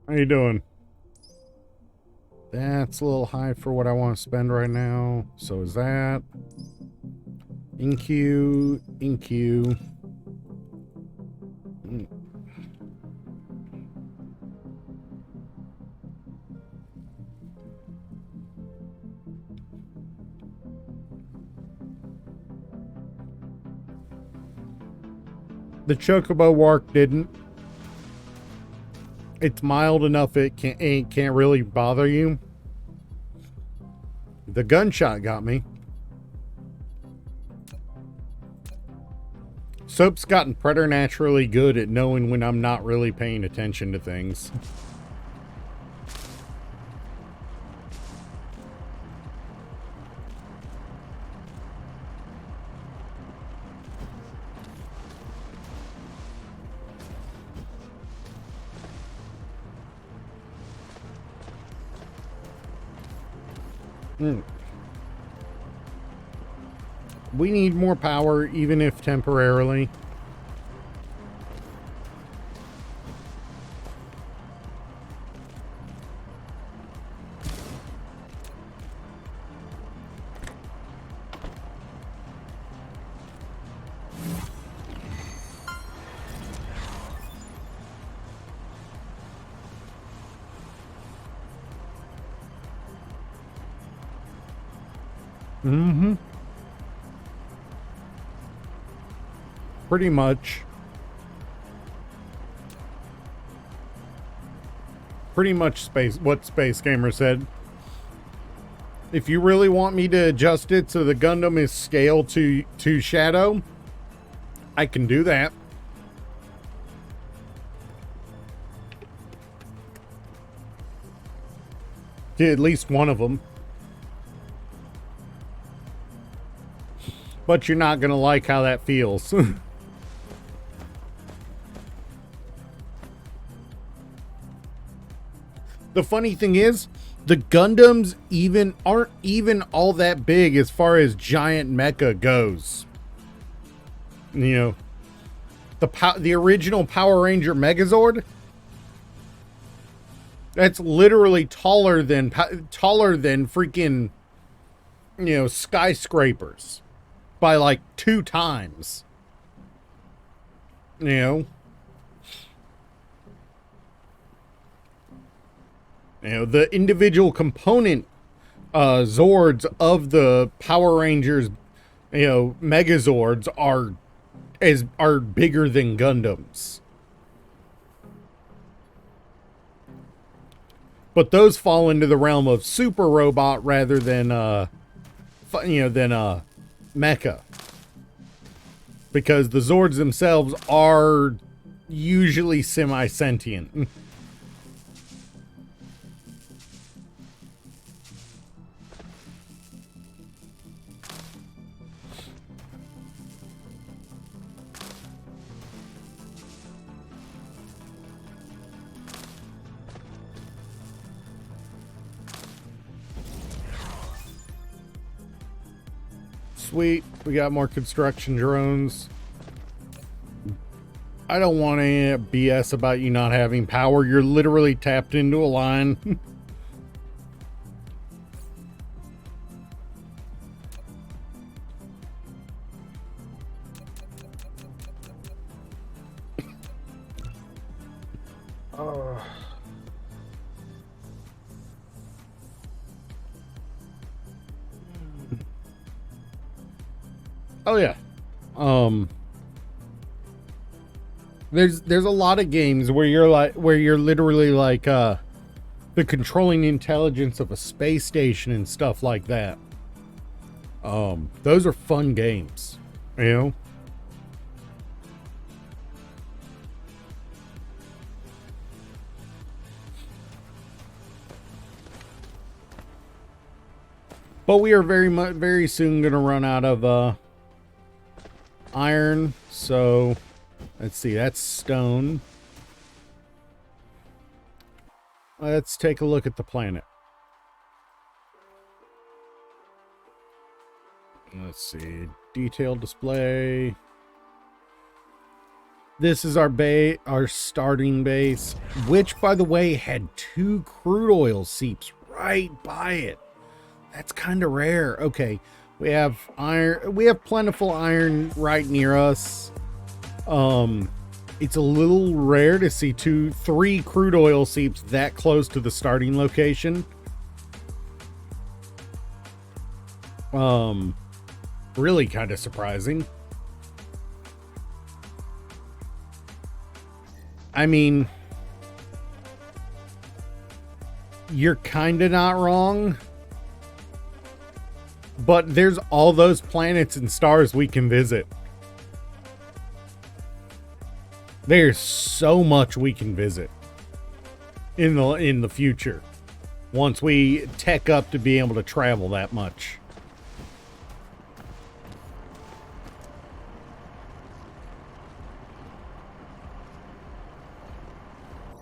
How you doing? That's a little high for what I want to spend right now. So is that. In queue. The Chocobo Wark didn't. It's mild enough it can't really bother you. The gunshot got me. Soap's gotten preternaturally good at knowing when I'm not really paying attention to things. We need more power, even if temporarily. Pretty much. Pretty much what Space Gamer said. If you really want me to adjust it so the Gundam is scaled to Shadow, I can do that. To at least one of them. But you're not going to like how that feels. The funny thing is, the Gundams aren't even all that big as far as giant mecha goes. You know, the original Power Ranger Megazord, that's literally taller than freaking, you know, skyscrapers by like 2 times. You know. You know, the individual component Zords of the Power Rangers, you know, Megazords are bigger than Gundams. But those fall into the realm of super robot rather than mecha. Because the Zords themselves are usually semi-sentient. Sweet, we got more construction drones. I don't want any BS about you not having power. You're literally tapped into a line. Oh yeah. There's a lot of games where you're literally like the controlling intelligence of a space station and stuff like that. Those are fun games, you know. But we are very soon going to run out of iron. So let's see, that's stone. Let's take a look at the planet. Let's see, detailed display. This is our starting base, which, by the way, had 2 crude oil seeps right by it. That's kind of rare. Okay, we have iron. We have plentiful iron right near us. It's a little rare to see 3 crude oil seeps that close to the starting location. Really kind of surprising. I mean, you're kind of not wrong. But there's all those planets and stars we can visit. There's so much we can visit in the future once we tech up to be able to travel that much.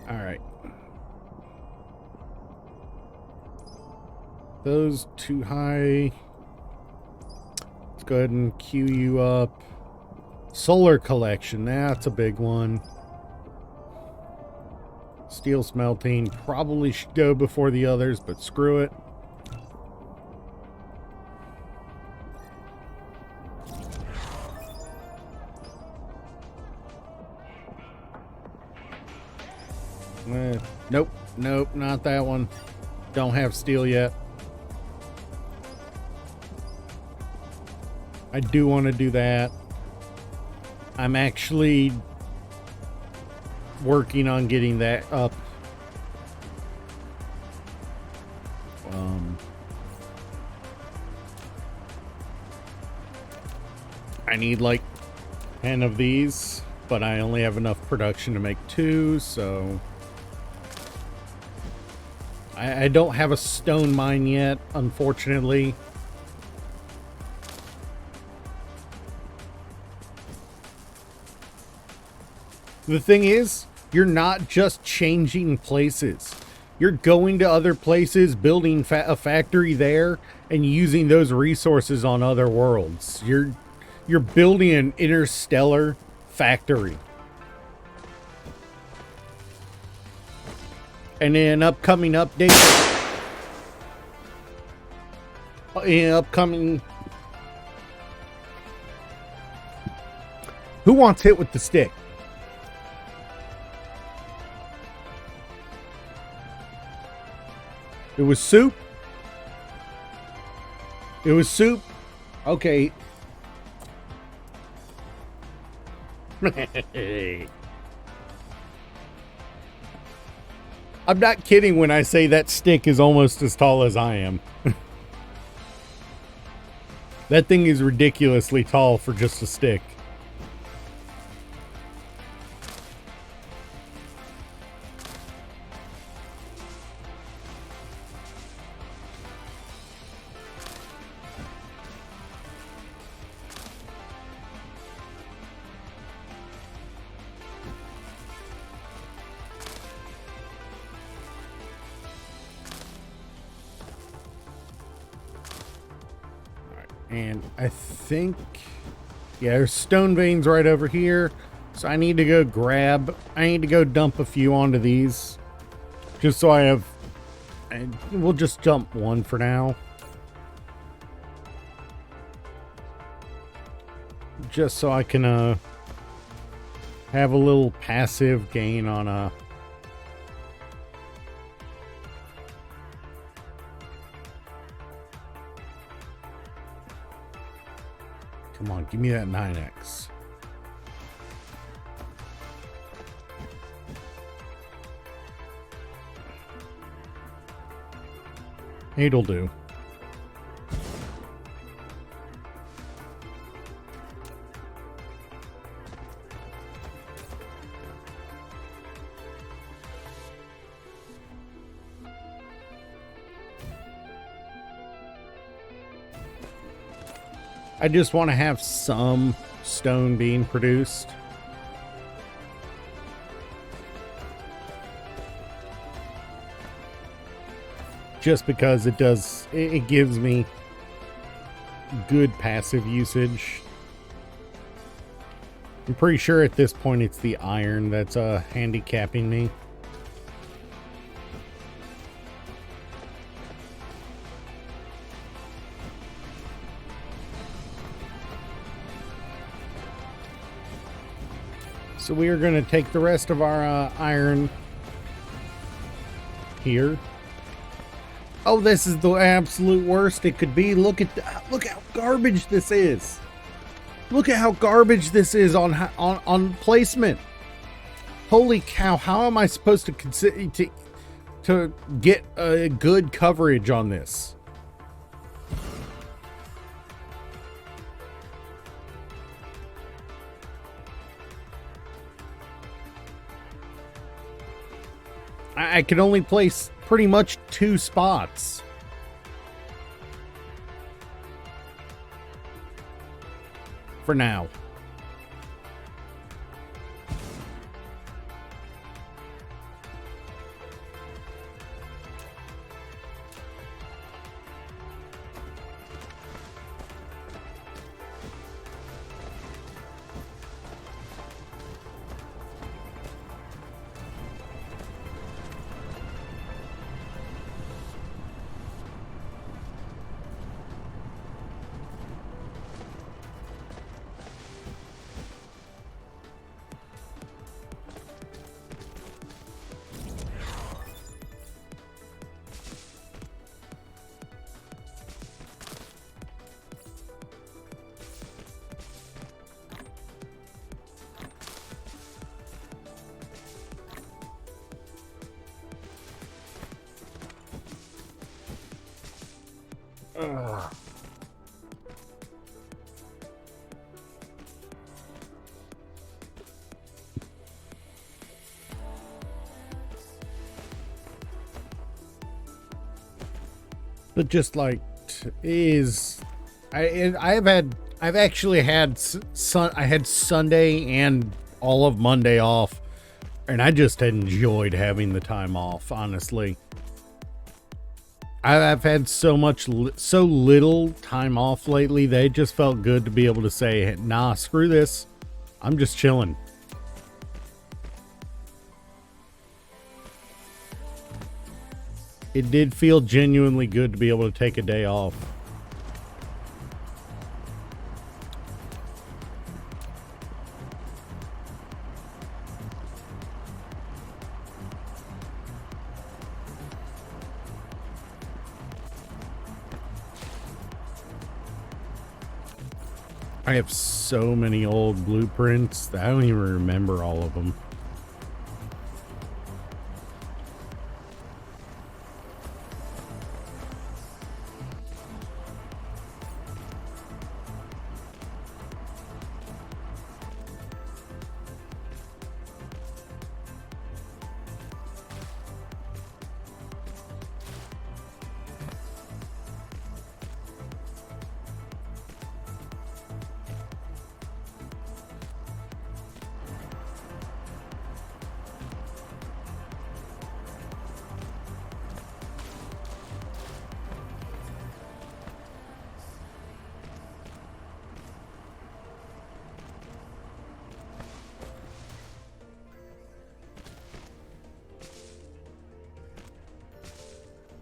All right. Those too high. Let's go ahead and queue you up. Solar collection, that's a big one. Steel smelting probably should go before the others, but screw it. Nope, not that one. Don't have steel yet. I do want to do that. I'm actually working on getting that up. I need like 10 of these, but I only have enough production to make 2, so I don't have a stone mine yet, unfortunately. The thing is, you're not just changing places. You're going to other places, building a factory there, and using those resources on other worlds. You're building an interstellar factory. And in an upcoming update, who wants hit with the stick? It was soup. It was soup. Okay. I'm not kidding when I say that stick is almost as tall as I am. That thing is ridiculously tall for just a stick. And I think, yeah, there's stone veins right over here. So I need to go dump a few onto these. Just so I have, and we'll just dump one for now. Just so I can have a little passive gain on a... Come on, give me that 9x. Eight'll do. I just want to have some stone being produced. Just because it gives me good passive usage. I'm pretty sure at this point it's the iron that's handicapping me. So we are going to take the rest of our iron here. Oh, this is the absolute worst it could be. Look how garbage this is. Look at how garbage this is on placement. Holy cow! How am I supposed to consider to get a good coverage on this? I can only place pretty much 2 spots. For now. Ugh. But just like I've actually had I had Sunday and all of Monday off, and I just enjoyed having the time off, honestly. I've had so little time off lately that it just felt good to be able to say, nah, screw this. I'm just chilling. It did feel genuinely good to be able to take a day off. I have so many old blueprints that I don't even remember all of them.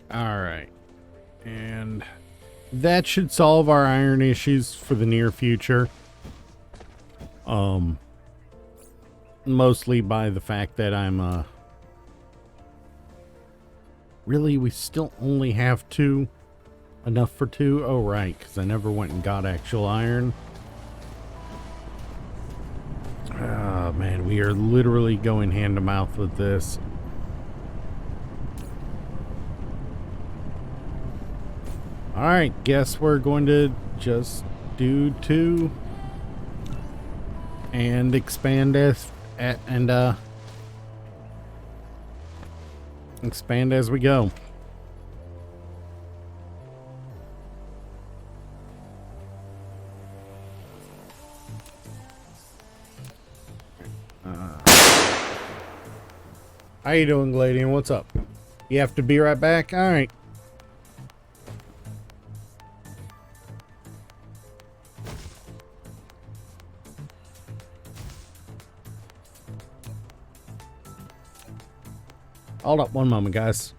All right. And that should solve our iron issues for the near future. Mostly by the fact that I'm, really, we still only have 2. Enough for 2? Oh, right, because I never went and got actual iron. Oh, man, we are literally going hand to mouth with this. Alright, guess we're going to just do 2 and expand expand as we go. How you doing, Gladian? What's up? You have to be right back? Alright. Hold up one moment, guys.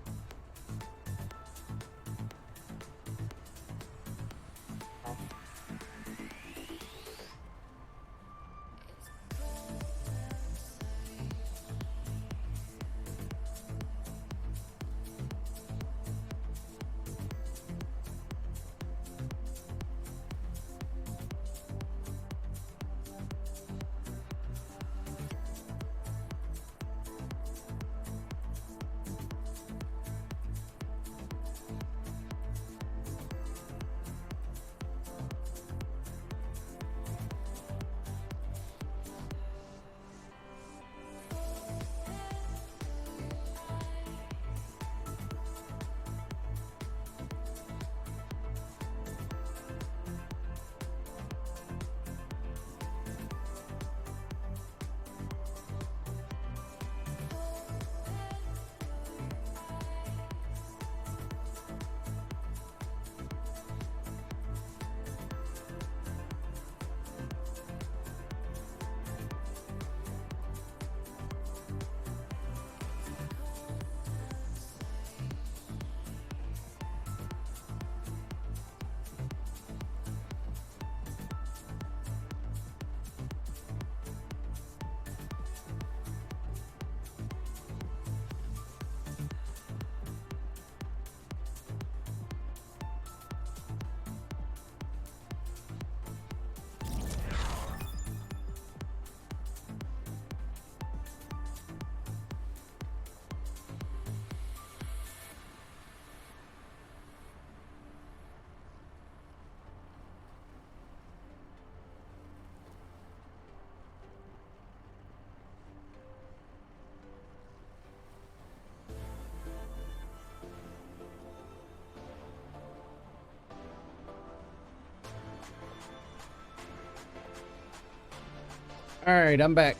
Alright, I'm back.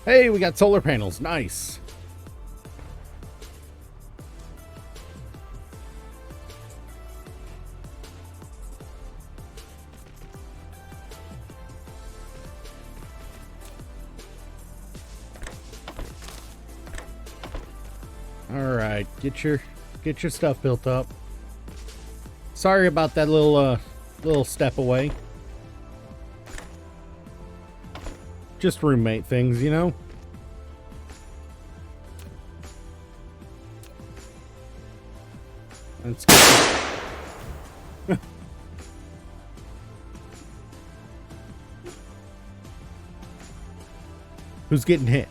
Hey, we got solar panels. Nice. Alright, get your stuff built up. Sorry about that little step away. Just roommate things, you know? Let's get Who's getting hit?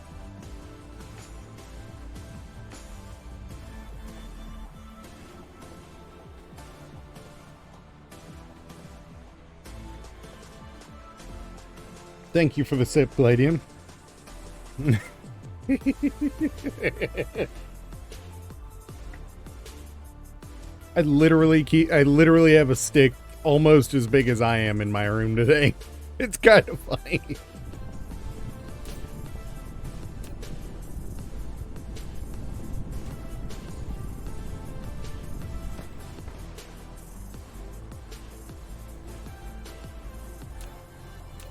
Thank you for the sip, Gladian. I literally have a stick almost as big as I am in my room today. It's kind of funny.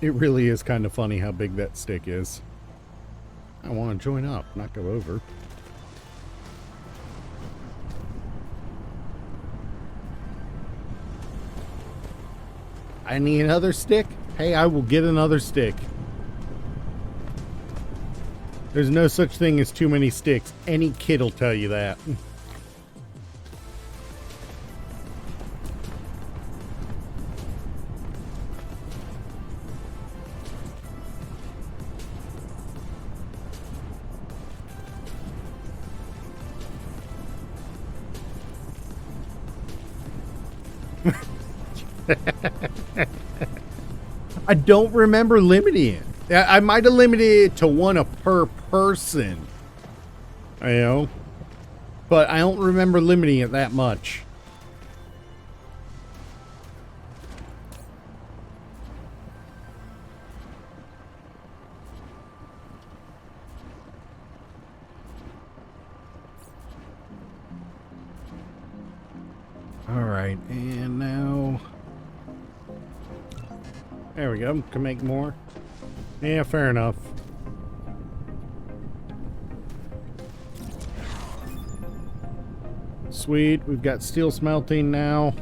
It really is kind of funny how big that stick is. I want to join up, not go over. I need another stick? Hey, I will get another stick. There's no such thing as too many sticks. Any kid will tell you that. I don't remember limiting it. I might have limited it to one per person. You know? But I don't remember limiting it that much. Alright, and now... There we go, can make more. Yeah, fair enough. Sweet, we've got steel smelting now.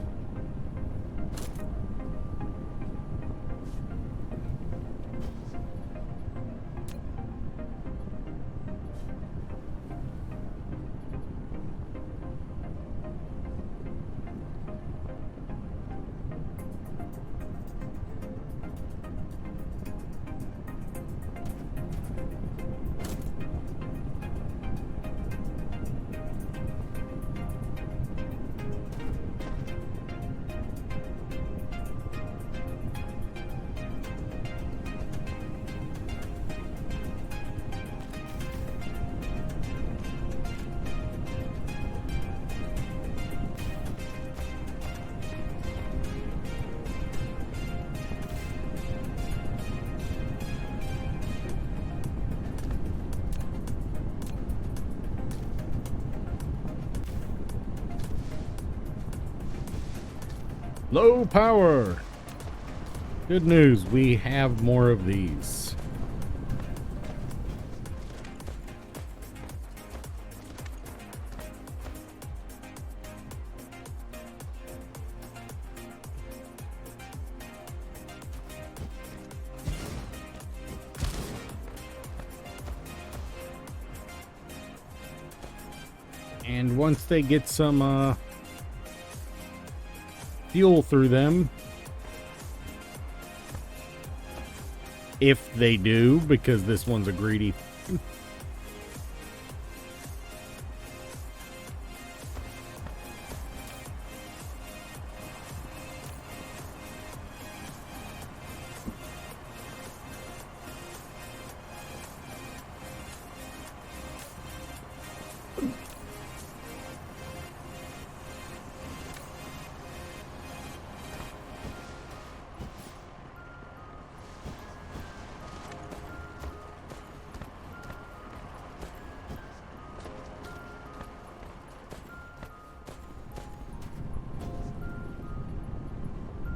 Low power. Good news, we have more of these. And once they get some fuel through them, if they do, because this one's a greedy.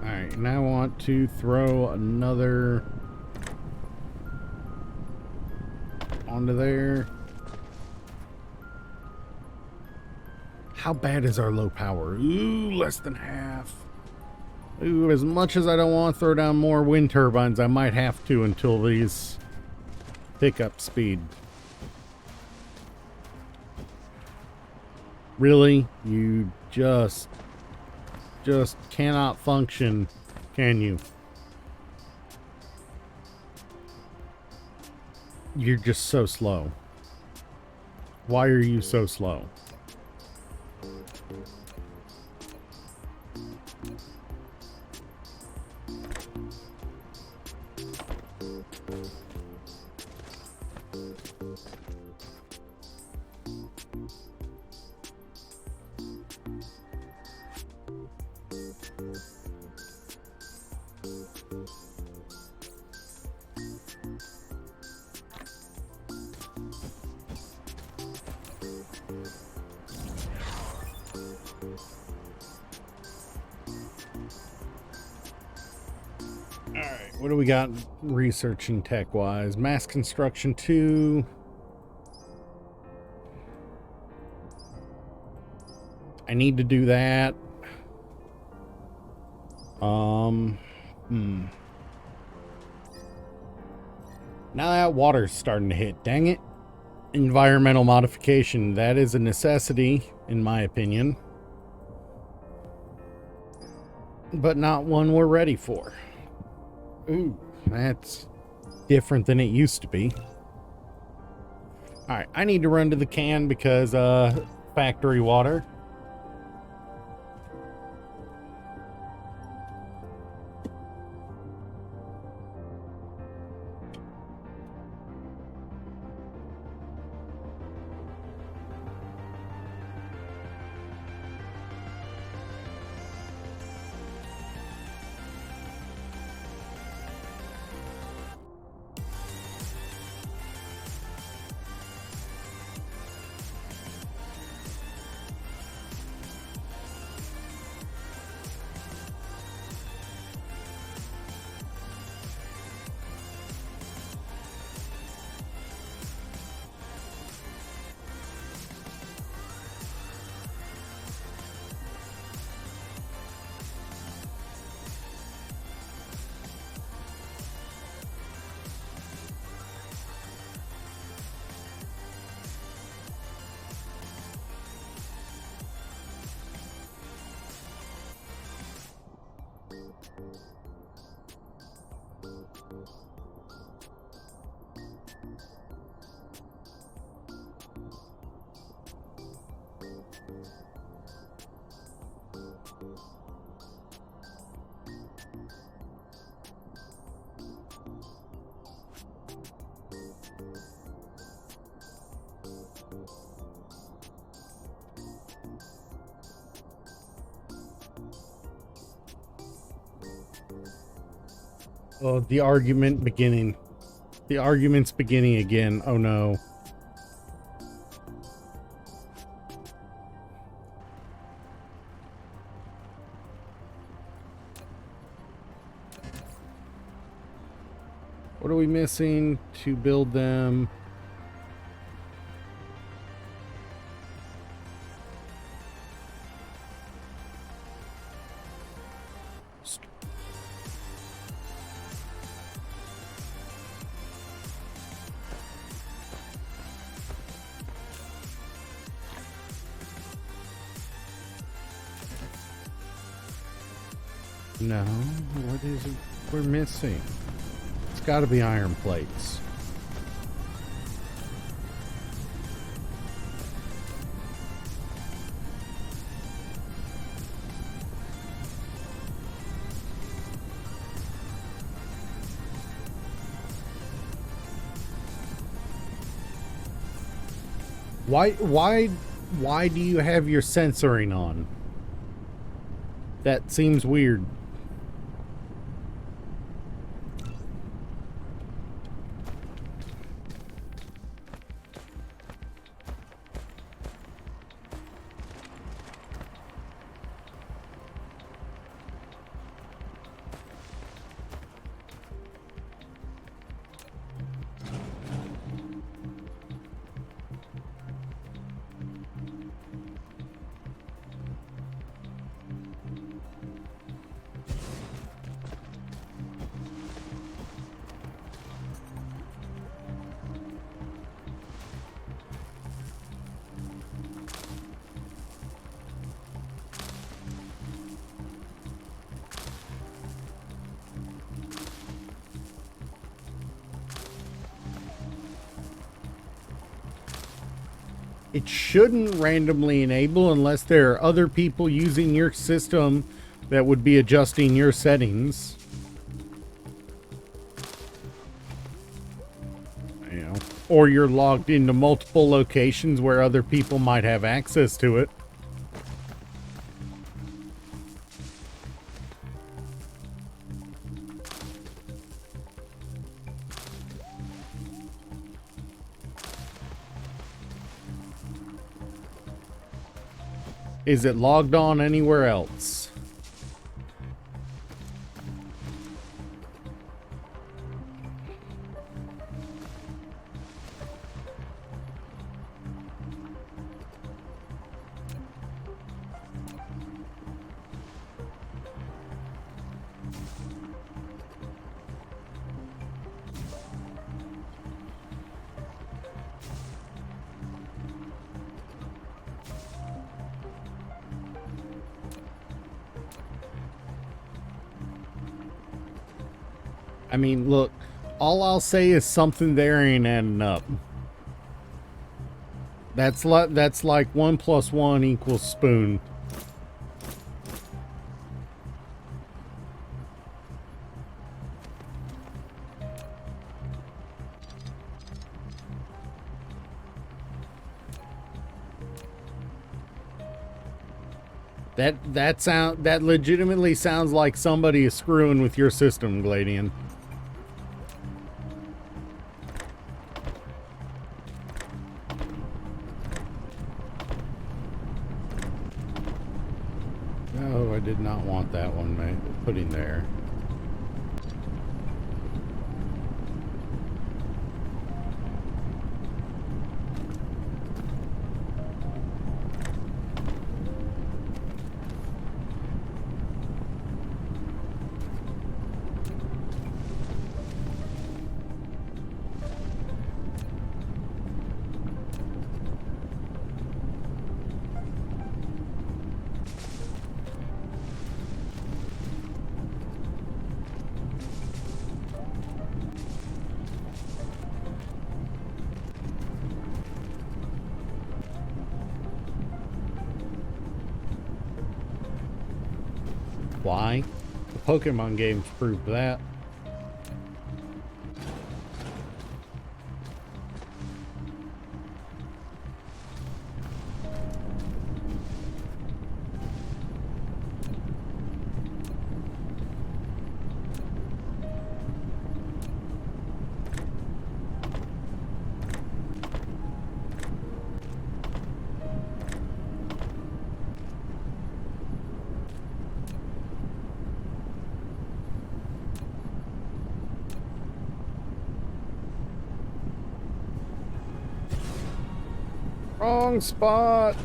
Alright, now I want to throw another onto there. How bad is our low power? Ooh, less than half. Ooh, as much as I don't want to throw down more wind turbines, I might have to until these pick up speed. Really? You just cannot function, can you? You're just so slow. Why are you so slow? Alright, what do we got researching tech-wise? Mass construction 2. I need to do that. Now that water's starting to hit, dang it. Environmental modification, that is a necessity, in my opinion. But not one we're ready for. Ooh, that's different than it used to be. Alright, I need to run to the can because, factory water. Oh, the argument beginning. The argument's beginning again. Oh no. What are we missing to build them? No, what is it we're missing? It's got to be iron plates. Why do you have your censoring on? That seems weird. It shouldn't randomly enable unless there are other people using your system that would be adjusting your settings. You know, or you're logged into multiple locations where other people might have access to it. Is it logged on anywhere else? I mean, look, all I'll say is something there ain't adding up. That's like 1 + 1 = spoon. That legitimately sounds like somebody is screwing with your system, Gladian. Oh, I did not want that one putting there. Why? The Pokemon games proved that. Wrong spot.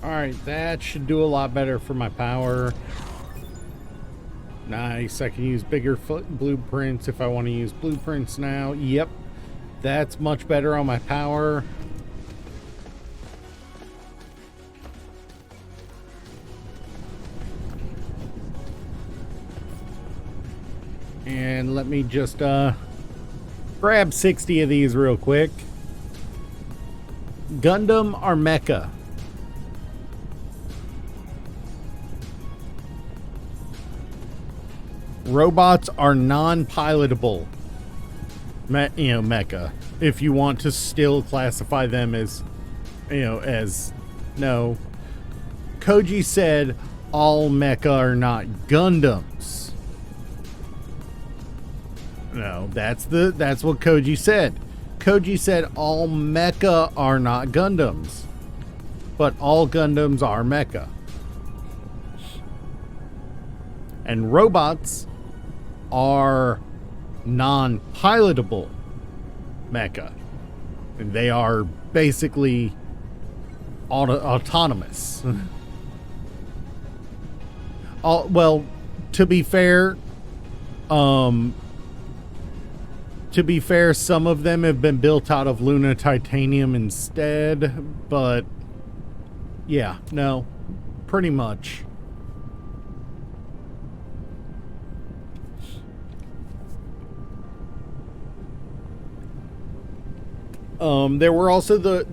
Alright, that should do a lot better for my power. Nice, I can use bigger blueprints if I want to use blueprints now. Yep, that's much better on my power. And let me just grab 60 of these real quick. Gundam are mecha. Robots are non-pilotable, mecha. If you want to still classify them as, no. Koji said all mecha are not Gundams. No, that's what Koji said. Koji said all mecha are not Gundams, but all Gundams are mecha. And robots are non-pilotable mecha. And they are basically autonomous. Well, to be fair, some of them have been built out of Luna Titanium instead, but yeah, no, pretty much. There were also the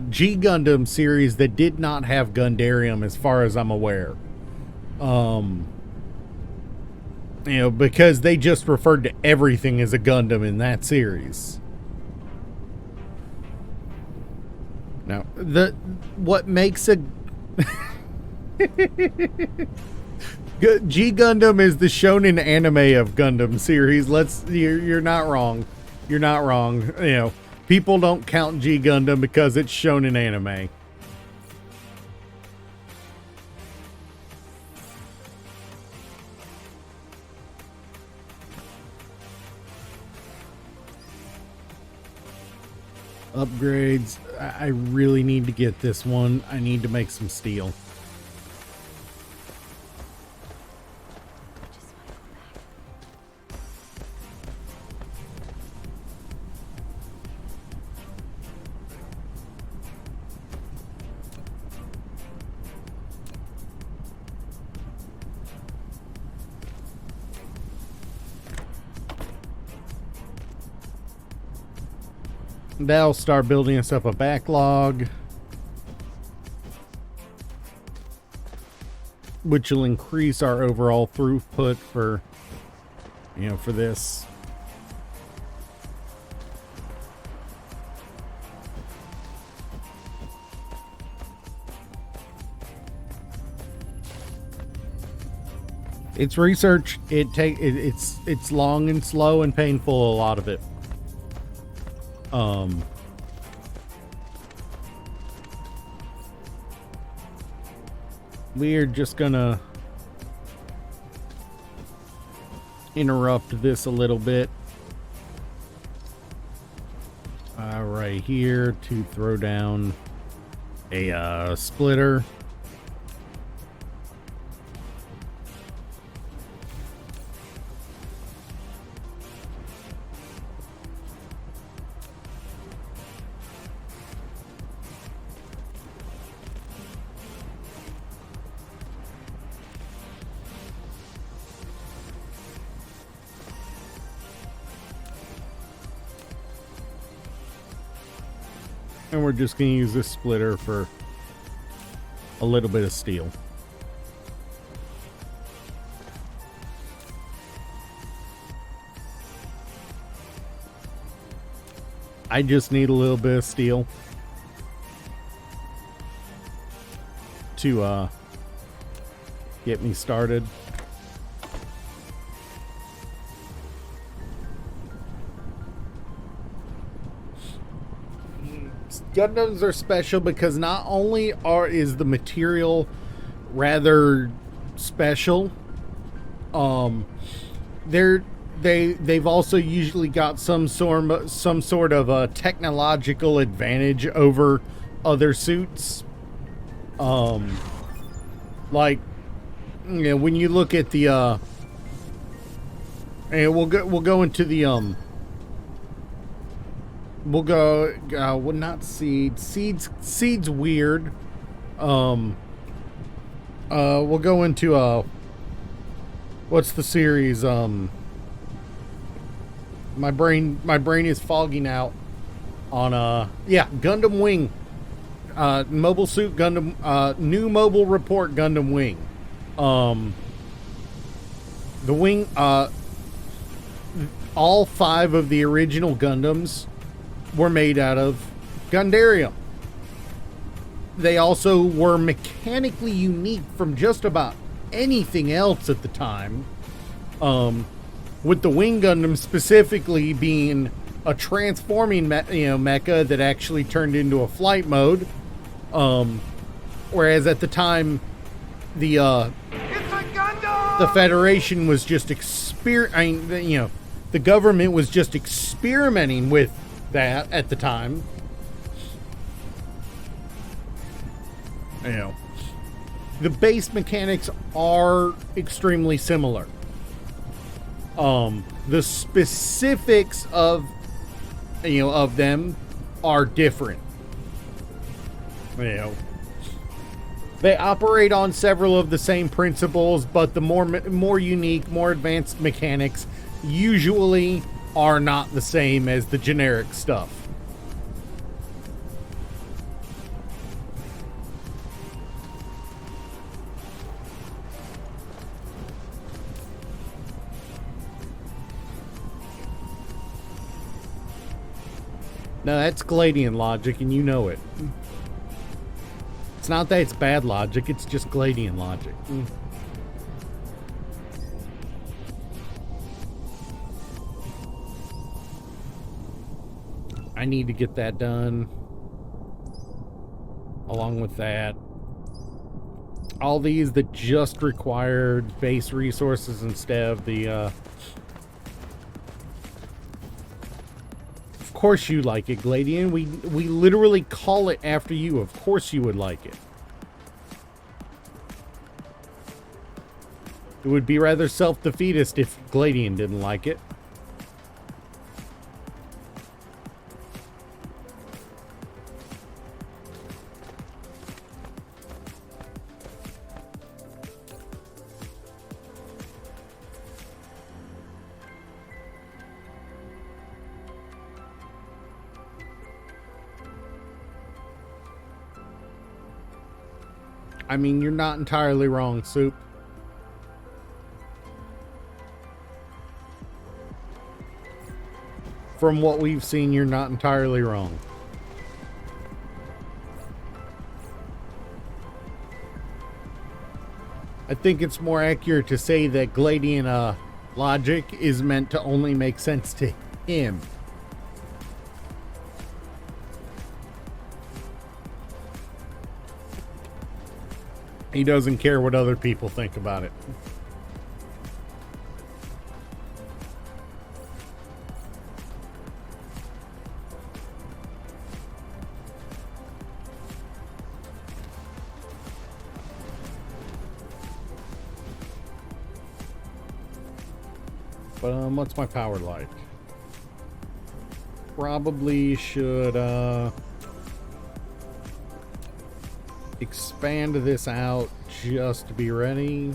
G Gundam series that did not have Gundarium, as far as I'm aware. Because they just referred to everything as a Gundam in that series. Now, what makes a G Gundam is the shonen anime of Gundam series. You're not wrong. You're not wrong. People don't count G Gundam because it's shonen anime. Upgrades. I really need to get this one. I need to make some steel. That'll start building us up a backlog, which will increase our overall throughput for this. It's research. It's long and slow and painful, a lot of it. We're just gonna interrupt this a little bit right here to throw down a splitter. And we're just going to use this splitter for a little bit of steel. I just need a little bit of steel to get me started. Gundams are special because not only is the material rather special, they've also usually got some sort of a technological advantage over other suits. Like, you know, when you look at the and we'll go into the we'll go well, not seeds weird. We'll go into what's the series? My brain is fogging out on yeah, Gundam Wing. Mobile Suit Gundam, new mobile report Gundam Wing. The Wing, all 5 of the original Gundams were made out of Gundarium. They also were mechanically unique from just about anything else at the time. With the Wing Gundam specifically being a transforming mecha that actually turned into a flight mode. Whereas at the time, the Federation was just the government was just experimenting with that at the time. You know, the base mechanics are extremely similar. The specifics of them are different. You know, they operate on several of the same principles, but the more unique, more advanced mechanics usually are not the same as the generic stuff. No, that's Gladian logic, and you know it. It's not that it's bad logic, it's just Gladian logic. I need to get that done. Along with that, all these that just required base resources instead of the Of course you like it, Gladian. We literally call it after you. Of course you would like it. It would be rather self-defeatist if Gladian didn't like it. I mean, you're not entirely wrong, Soup. From what we've seen, you're not entirely wrong. I think it's more accurate to say that Gladian logic is meant to only make sense to him. He doesn't care what other people think about it. But what's my power like? Probably should expand this out just to be ready.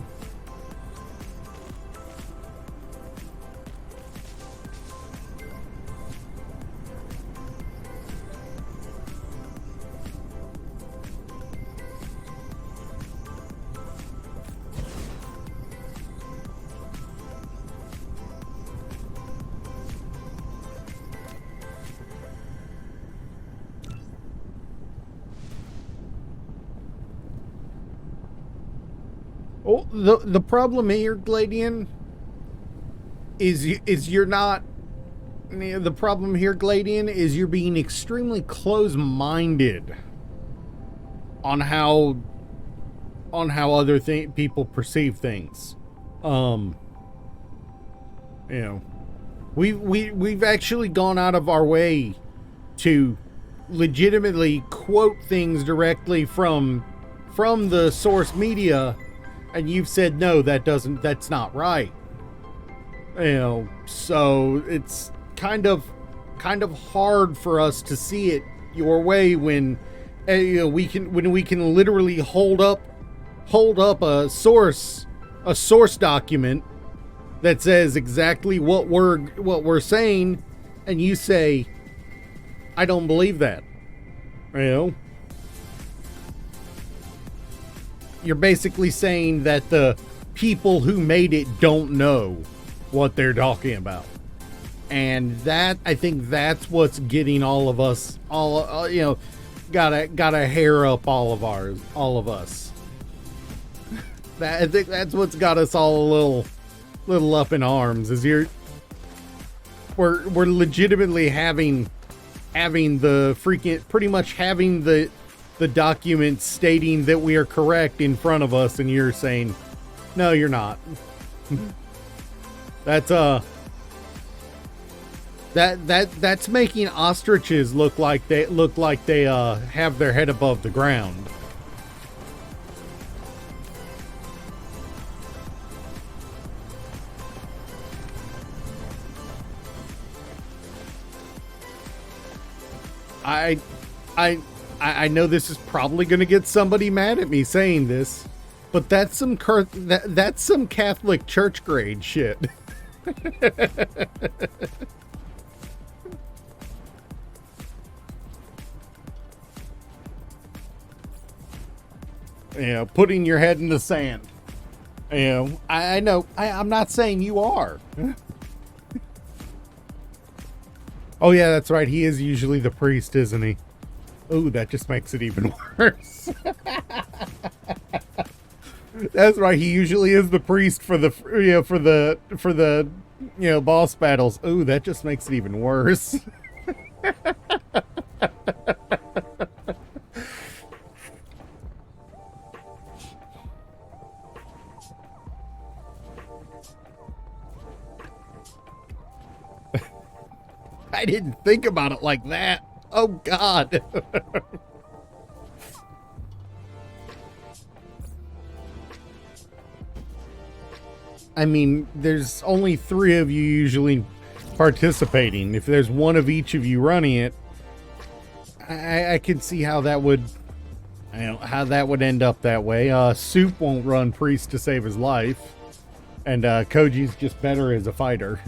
Oh, the problem here, Gladian, is you're not. The problem here, Gladian, is you're being extremely close-minded on how other people perceive things. You know, we've actually gone out of our way to legitimately quote things directly from the source media, and you've said no, that's not right. You know, so it's kind of hard for us to see it your way when we can literally hold up a source document that says exactly what we're saying, and you say, I don't believe that. You know, you're basically saying that the people who made it don't know what they're talking about. And that, I think that's what's getting all of us, got a hair up all of us. I think that's what's got us all a little up in arms. Is we're legitimately having the freaking, pretty much having the document stating that we are correct in front of us, and you're saying, no, you're not. That's making ostriches look like they have their head above the ground. I know this is probably going to get somebody mad at me saying this, but that's some Catholic church grade shit. You know, putting your head in the sand. You know, I know. I'm not saying you are. Oh yeah, that's right. He is usually the priest, isn't he? Ooh, that just makes it even worse. That's right. He usually is the priest for the boss battles. Ooh, that just makes it even worse. I didn't think about it like that. Oh, God. I mean, there's only 3 of you usually participating. If there's one of each of you running it, I could see how that would, end up that way. Soup won't run priest to save his life, and Koji's just better as a fighter.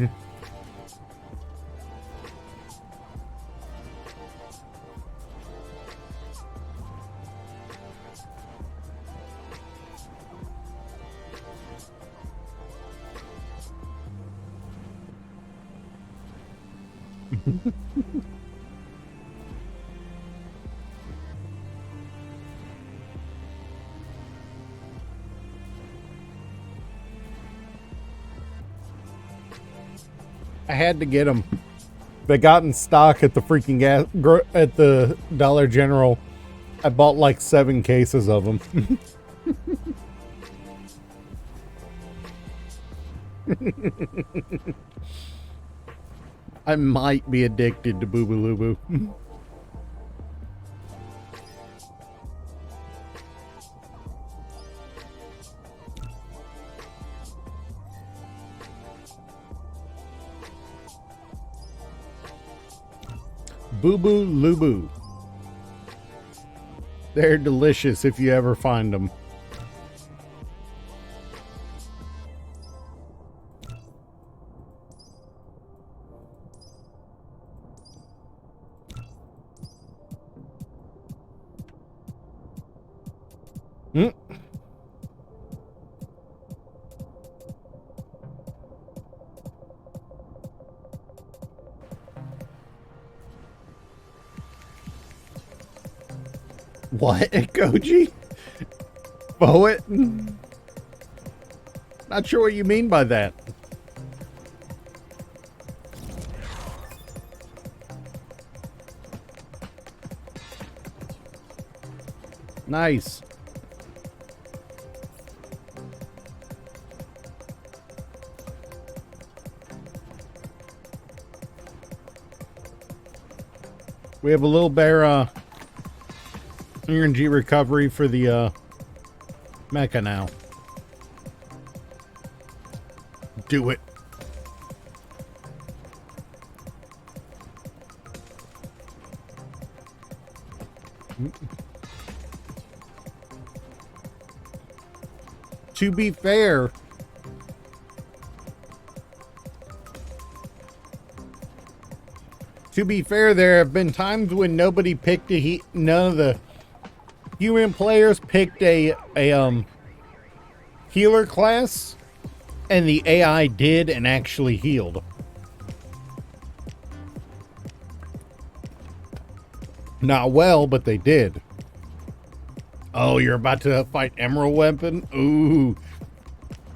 I had to get them. They got in stock at the freaking at the Dollar General. I bought like 7 cases of them. I might be addicted to Boo Boo Lubu. Boo Boo Lubu. They're delicious if you ever find them. What, Koji? Poet? Not sure what you mean by that. Nice. We have a little bear energy recovery for the mecha now. Do it. To be fair, there have been times when nobody picked none of the human players picked a healer class, and the AI did and actually healed. Not well, but they did. Oh, you're about to fight Emerald Weapon? Ooh,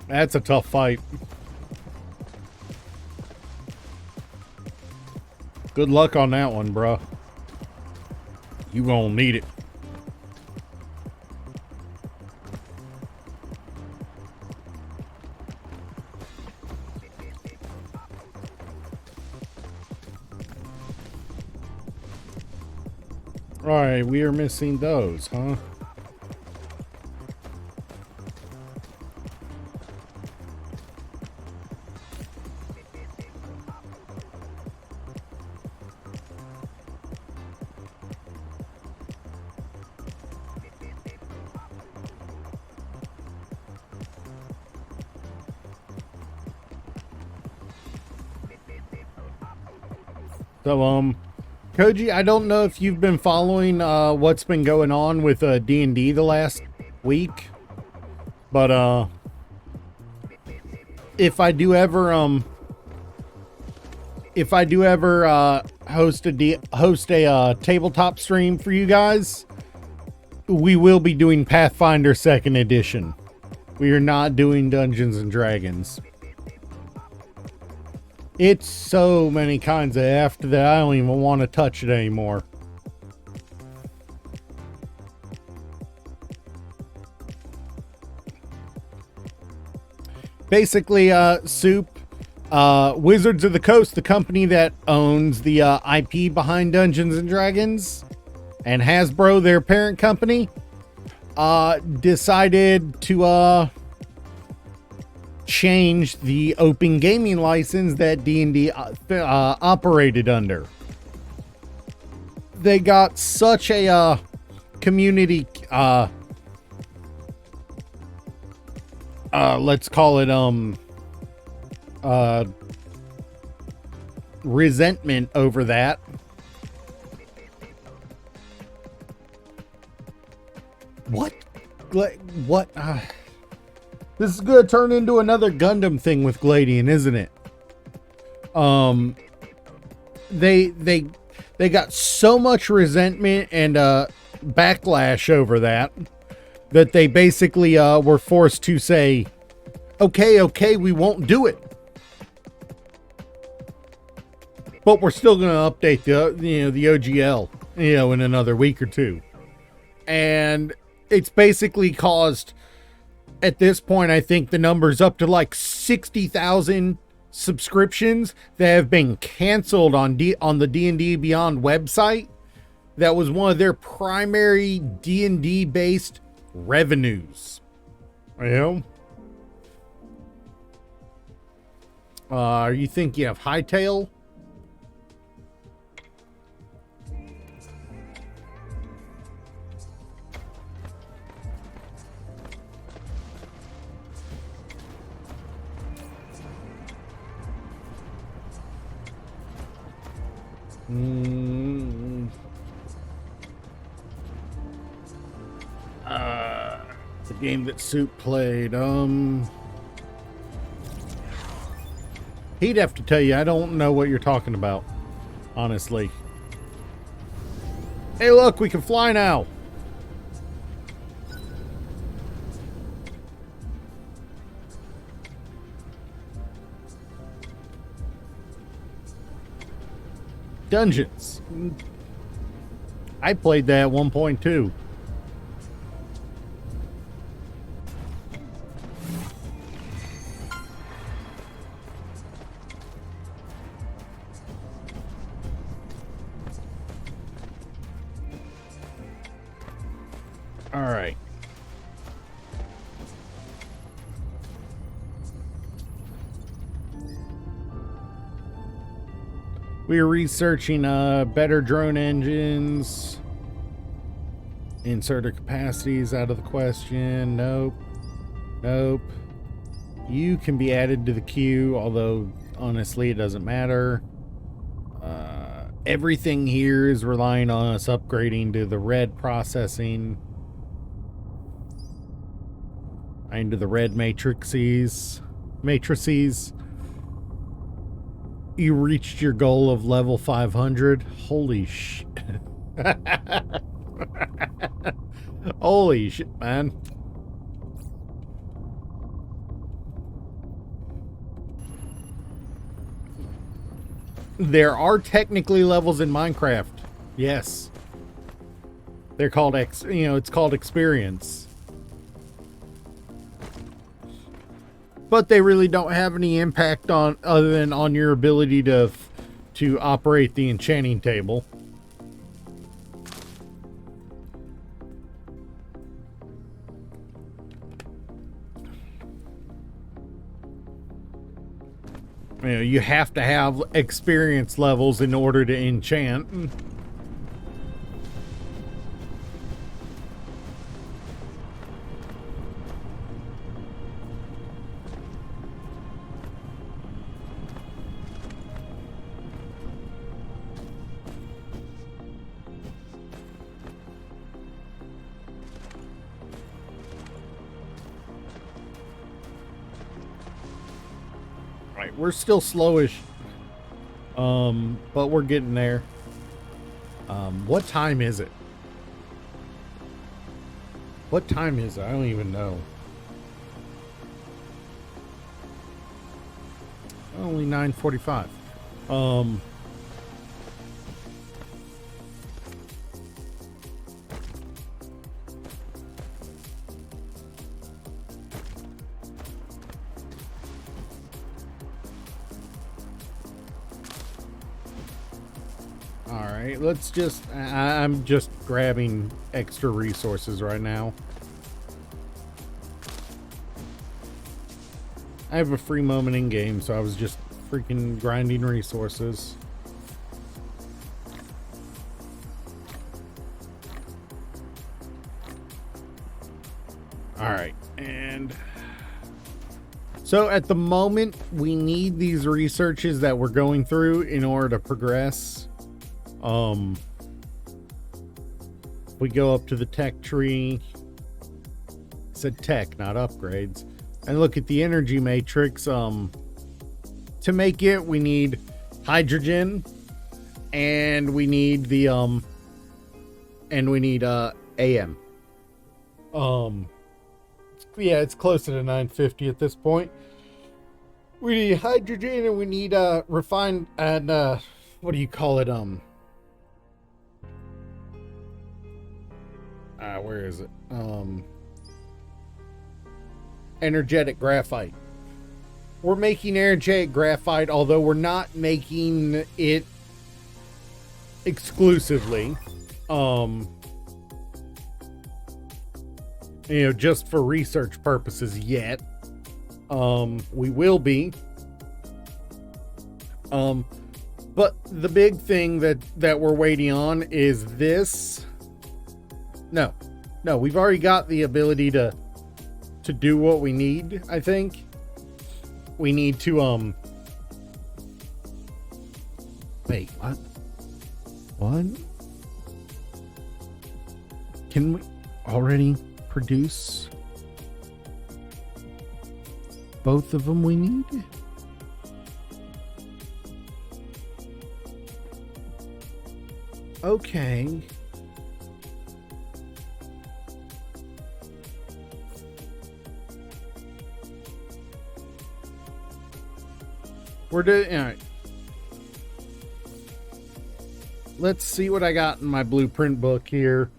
that's a tough fight. Good luck on that one, bruh. You gonna need it. Alright, we are missing those, huh? So, Koji, I don't know if you've been following what's been going on with D&D the last week, but if I do ever host a tabletop stream for you guys, we will be doing Pathfinder 2nd Edition. We are not doing Dungeons and Dragons. It's so many kinds of after that I don't even want to touch it anymore. Basically, Soup, Wizards of the Coast, the company that owns the IP behind Dungeons and Dragons, and Hasbro, their parent company, decided to change the open gaming license that D&D operated under. They got such a community let's call it resentment over that. What? This is going to turn into another Gundam thing with Gladian, isn't it? They got so much resentment and backlash over that they basically were forced to say, okay, we won't do it. But we're still going to update the OGL, in another week or two. And it's basically caused, at this point, I think the number's up to like 60,000 subscriptions that have been canceled on the D&D Beyond website. That was one of their primary D&D based revenues. You think you have Hightail? The game that Soup played. He'd have to tell you. I don't know what you're talking about, honestly. Hey, look, we can fly now. Dungeons. I played that at 1.2. All right. We are researching better drone engines. Inserter capacities out of the question. Nope. Nope. You can be added to the queue, although honestly it doesn't matter. Everything here is relying on us upgrading to the red processing. Into the red matrices. You reached your goal of level 500. Holy shit. Holy shit, man. There are technically levels in Minecraft. Yes. They're called it's called experience. But they really don't have any impact on other than on your ability to operate the enchanting table. You know, you have to have experience levels in order to enchant. We're still slowish, but we're getting there. What time is it? What time is it? I don't even know. Only 9:45. Alright, let's just... I'm just grabbing extra resources right now. I have a free moment in game, so I was just freaking grinding resources. Alright, and... so at the moment, we need these researches that we're going through in order to progress. We go up to the tech tree. It said tech, not upgrades. And look at the energy matrix. To make it, we need hydrogen, and we need the AM. Yeah, it's closer to 950 at this point. We need hydrogen, and we need refined and what do you call it? Where is it? Energetic graphite. We're making energetic graphite, although we're not making it exclusively. Just for research purposes yet. We will be. But the big thing that we're waiting on is this. No, we've already got the ability to do what we need, I think. We need to, wait, what? What? Can we already produce both of them we need? Okay. We're doing, all right. let's see what I got in my blueprint book here.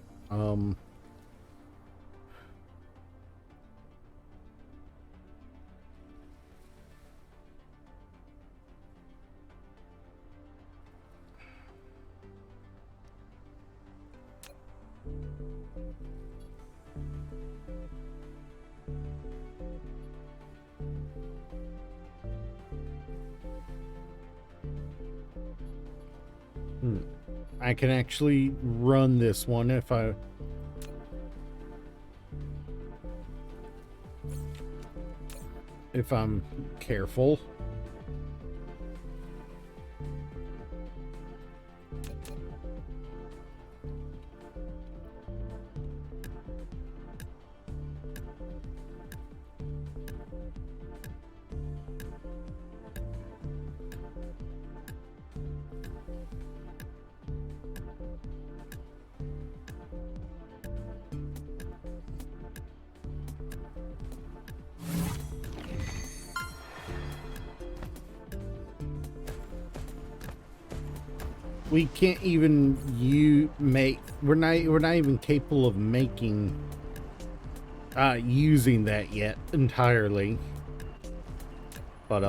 I can actually run this one if I'm careful. We can't even we're not even capable of making using that yet entirely. But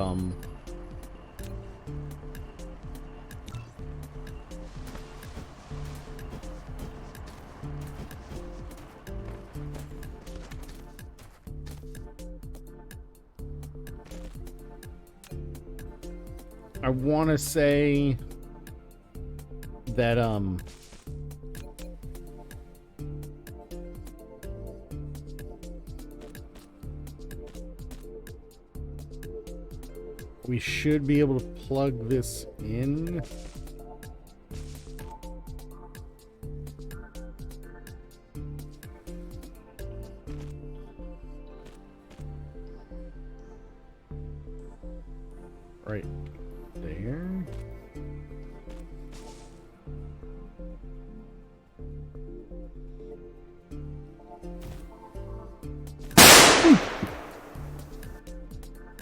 I want to say that we should be able to plug this in. Right there.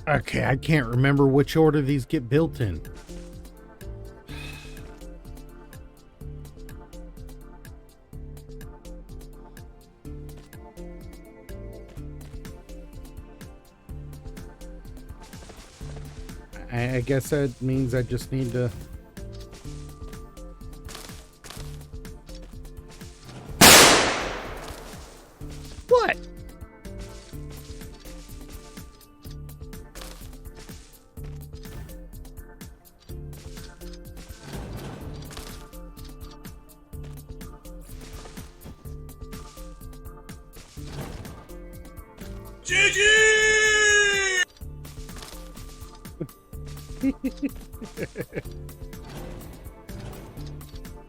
Okay, I can't remember which order these get built in. I guess that means I just need to... What?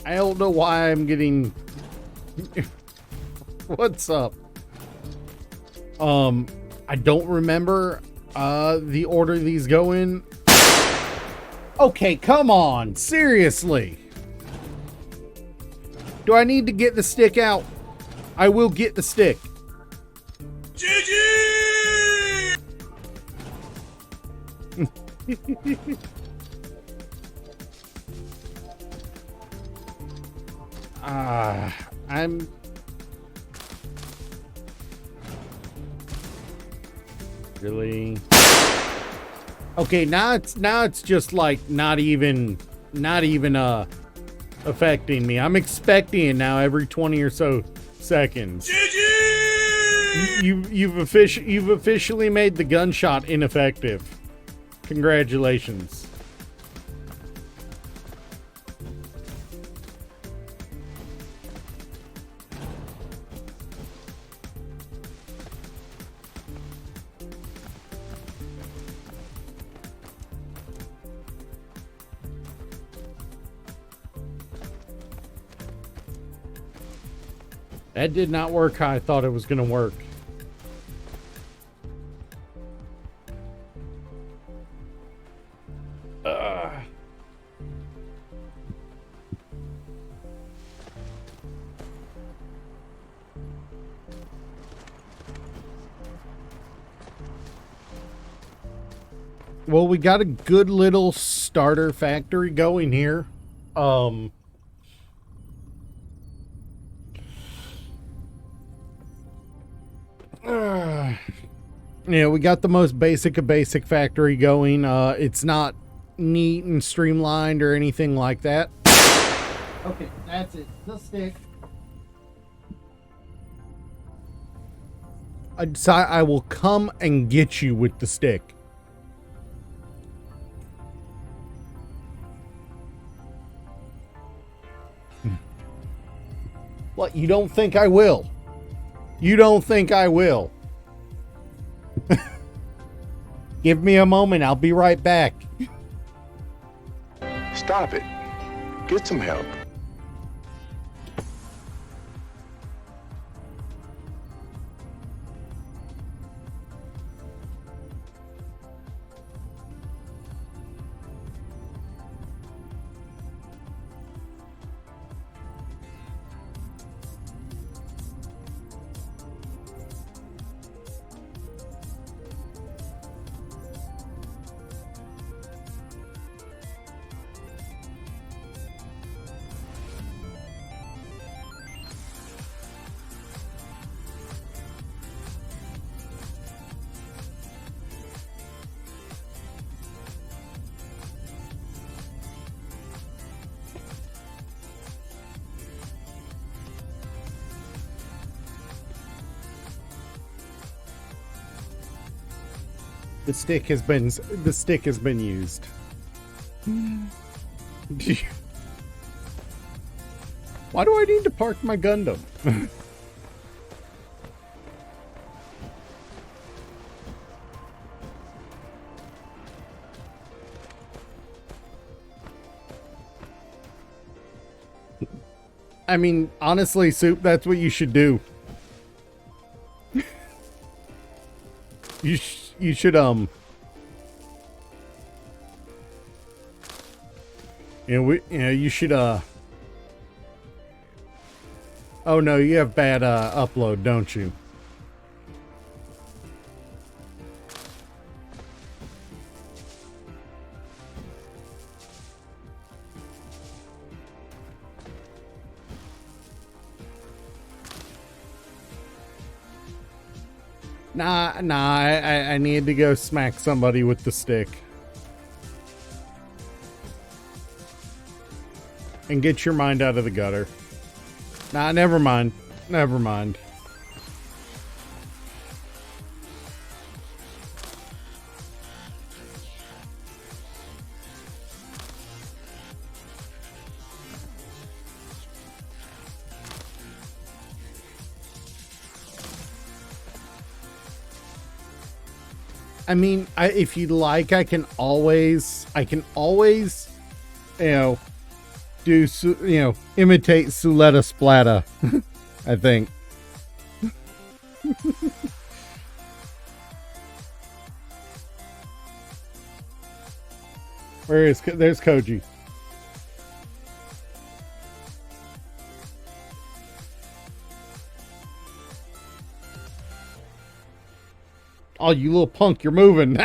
I don't know why I'm getting... What's up? I don't remember the order these go in. Okay, come on. Seriously. Do I need to get the stick out? I will get the stick. I'm... Really? Okay, now it's just like not even affecting me. I'm expecting it now every 20 or so seconds. You've officially made the gunshot ineffective. Congratulations. That did not work how I thought it was going to work. Well, we got a good little starter factory going here. Yeah, we got the most basic of basic factory going. It's not neat and streamlined or anything like that. Okay, that's it. The stick. I will come and get you with the stick. What? You don't think I will? You don't think I will? Give me a moment. I'll be right back. Stop it. Get some help. The stick has been used. Why do I need to park my Gundam? I mean, honestly, Soup, that's what you should do. You should, you should, oh no, you have bad, upload, don't you? Nah, I need to go smack somebody with the stick. And get your mind out of the gutter. Nah, never mind. Never mind. I mean, if you'd like, I can always, imitate Suletta Splatta, I think. There's Koji. Oh, you little punk, you're moving.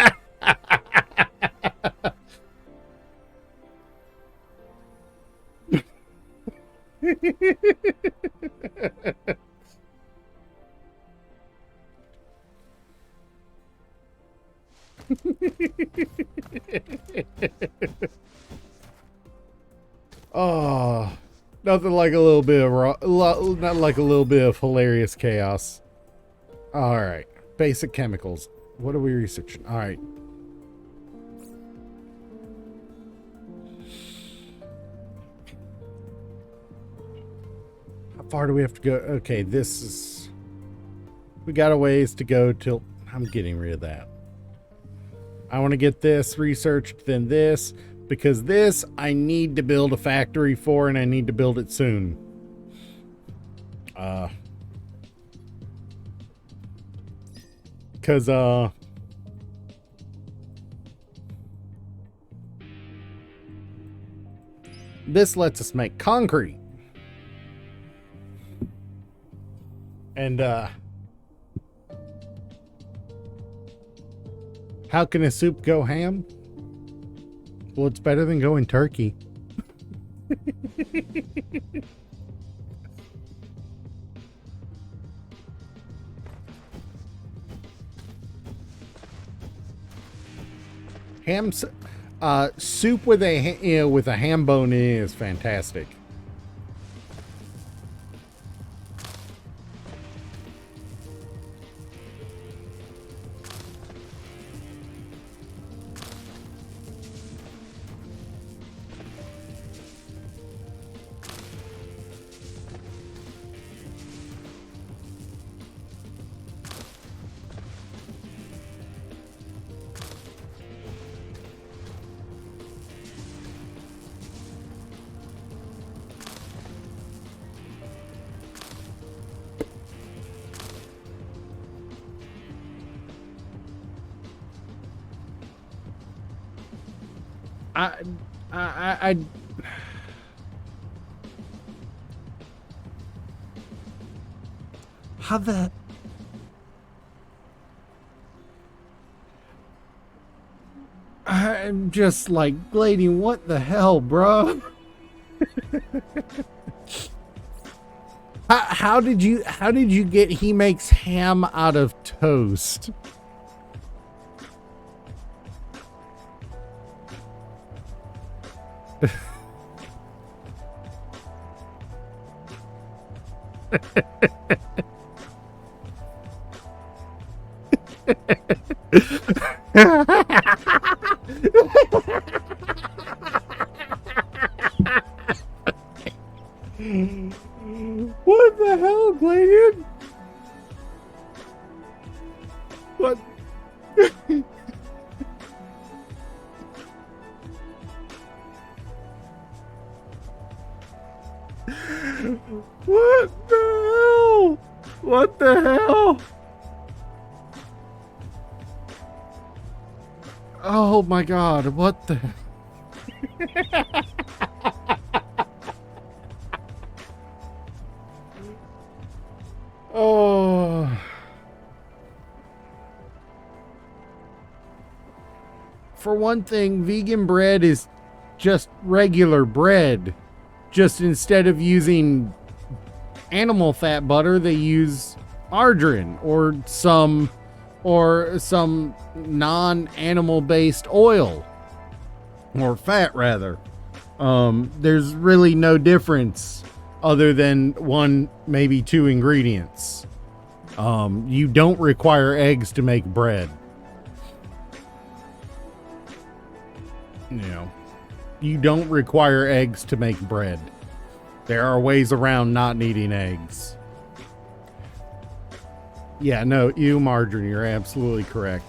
Oh, nothing like a little bit of not like a little bit of hilarious chaos. All right. Basic chemicals. What are we researching? All right. How far do we have to go? Okay, this is... We got a ways to go till... I'm getting rid of that. I want to get this researched, then this. Because this, I need to build a factory for, and I need to build it soon. Because, this lets us make concrete. And, how can a soup go ham? Well, it's better than going turkey. Soup with a ham bone in is fantastic. I how the I'm just like, Glady, what the hell, bro? How did you get he makes ham out of toast? What the hell, Gladian? What? What the hell? What the hell? Oh my god, what the Oh. For one thing, vegan bread is just regular bread. Just instead of using animal fat butter, they use margarine or some non-animal based oil or fat rather. There's really no difference other than one, maybe two ingredients. You don't require eggs to make bread. You know, you don't require eggs to make bread. There are ways around not needing eggs. Yeah, no, margarine, you're absolutely correct.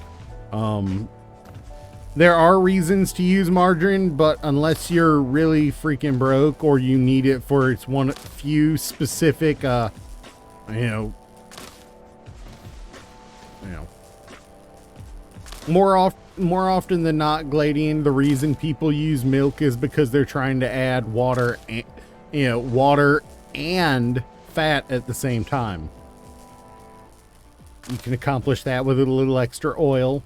There are reasons to use margarine, but unless you're really freaking broke or you need it for its few specific, more often than not, Gladian, the reason people use milk is because they're trying to add water and fat at the same time. You can accomplish that with a little extra oil.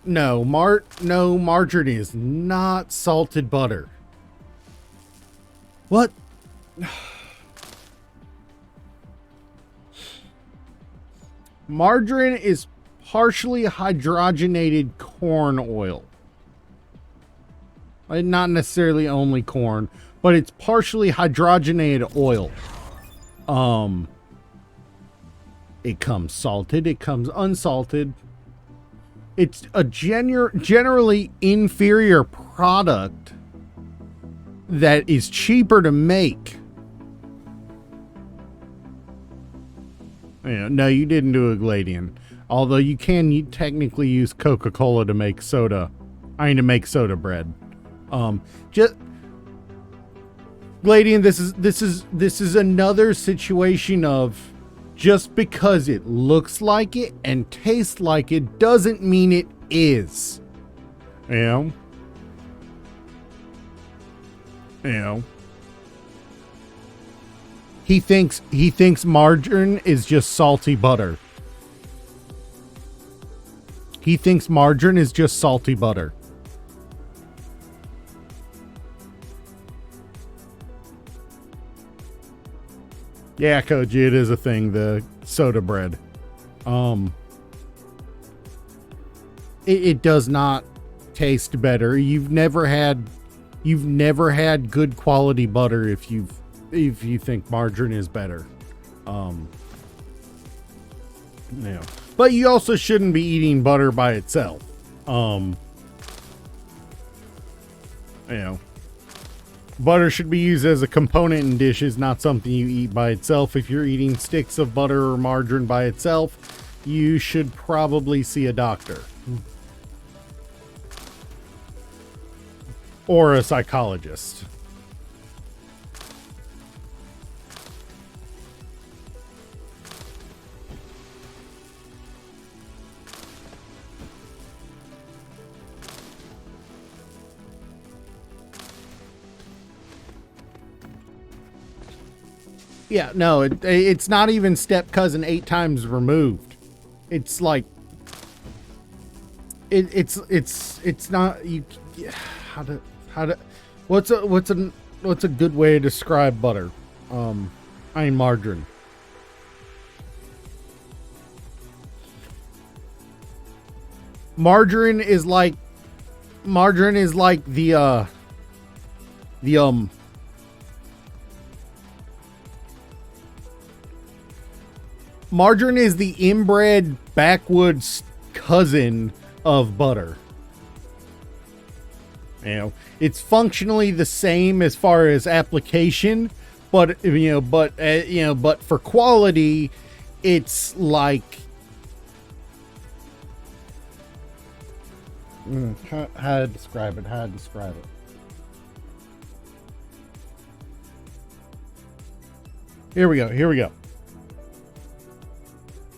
No, margarine is not salted butter. What? Margarine is partially hydrogenated corn oil. Not necessarily only corn, but it's partially hydrogenated oil. It comes salted, it comes unsalted. It's a generally inferior product that is cheaper to make. No, you didn't do a Gladian. Although you can technically use Coca-Cola to make soda. To make soda bread. Just Gladian, this is another situation of just because it looks like it and tastes like it doesn't mean it is. You know. He thinks margarine is just salty butter. He thinks margarine is just salty butter. Yeah, Koji, it is a thing, the soda bread. it does not taste better. You've never had good quality butter if you think margarine is better. Yeah. But you also shouldn't be eating butter by itself. Butter should be used as a component in dishes, not something you eat by itself. If you're eating sticks of butter or margarine by itself, you should probably see a doctor. Or a psychologist. Yeah, no, it's not even step cousin 8 times removed. It's like it's not you. What's a good way to describe butter? Margarine. Margarine is like the margarine is the inbred backwoods cousin of butter. It's functionally the same as far as application, but for quality, it's like how to describe it. Here we go.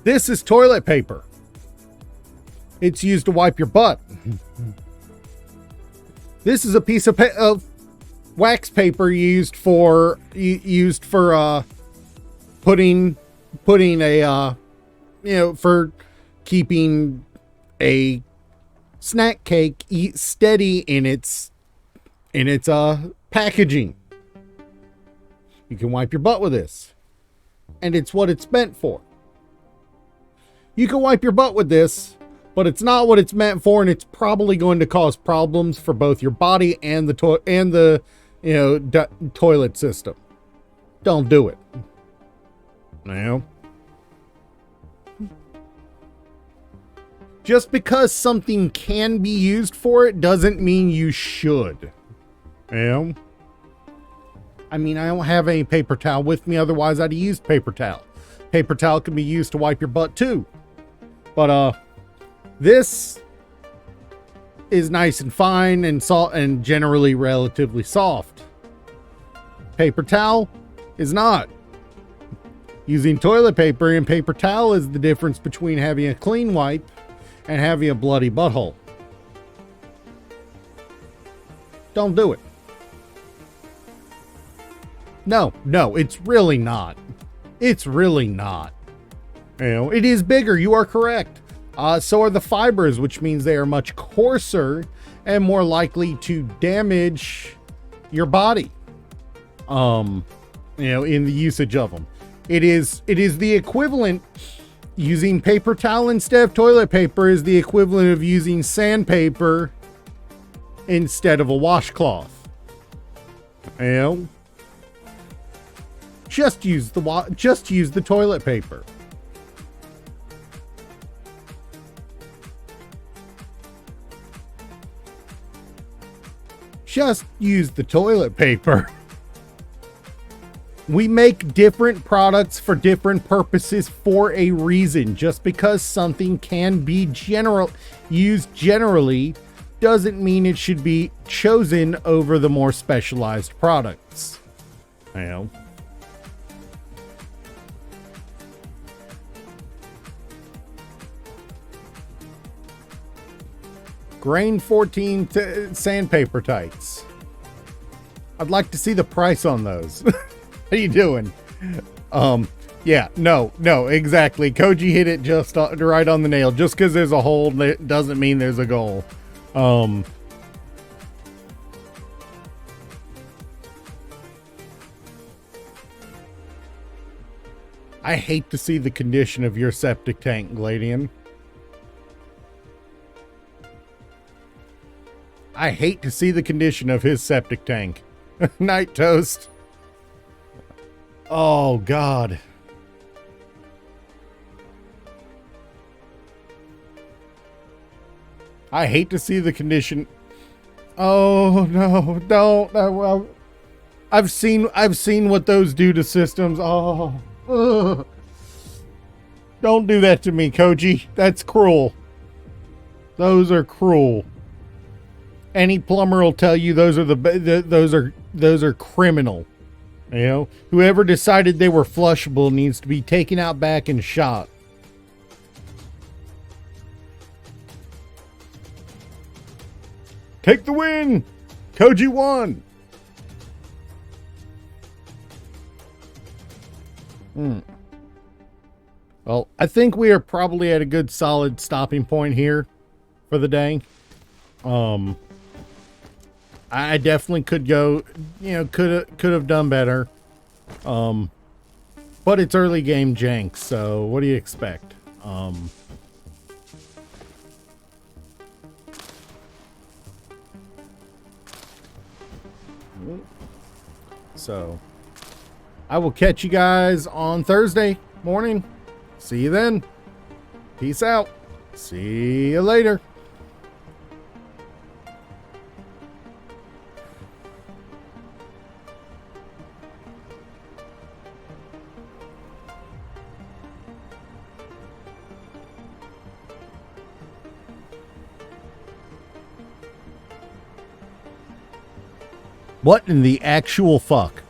This is toilet paper. It's used to wipe your butt. This is a piece of wax paper used for putting a for keeping a snack cake steady in its packaging. You can wipe your butt with this, and it's what it's meant for. You can wipe your butt with this, but it's not what it's meant for, and it's probably going to cause problems for both your body and the toilet system. Don't do it. Just because something can be used for it doesn't mean you should. I don't have any paper towel with me, otherwise I'd use paper towel. Paper towel can be used to wipe your butt too. But this is nice and fine and generally relatively soft. Paper towel is not. Using toilet paper and paper towel is the difference between having a clean wipe and having a bloody butthole. Don't do it. No, it's really not. It's really not. It is bigger. You are correct. So are the fibers, which means they are much coarser and more likely to damage your body. In the usage of them. It is the equivalent. Using paper towel instead of toilet paper is the equivalent of using sandpaper instead of a washcloth. Just use the toilet paper. Just use the toilet paper. We make different products for different purposes for a reason. Just because something can be used generally doesn't mean it should be chosen over the more specialized products. Grain 14 sandpaper tights. I'd like to see the price on those. How you doing? Yeah, no, exactly. Koji hit it just right on the nail. Just because there's a hole doesn't mean there's a goal. I hate to see the condition of your septic tank, Gladian. I hate to see the condition of his septic tank. Night Toast. Oh, God. I hate to see the condition. Oh, no, don't. Well, I've seen what those do to systems. Oh, ugh. Don't do that to me, Koji. That's cruel. Those are cruel. Any plumber will tell you those are criminal. You know, whoever decided they were flushable needs to be taken out back and shot. Take the win! Koji won! Well, I think we are probably at a good solid stopping point here for the day. I definitely could go, you know, could have done better. But it's early game jank, so what do you expect? So I will catch you guys on Thursday morning. See you then. Peace out. See you later. What in the actual fuck?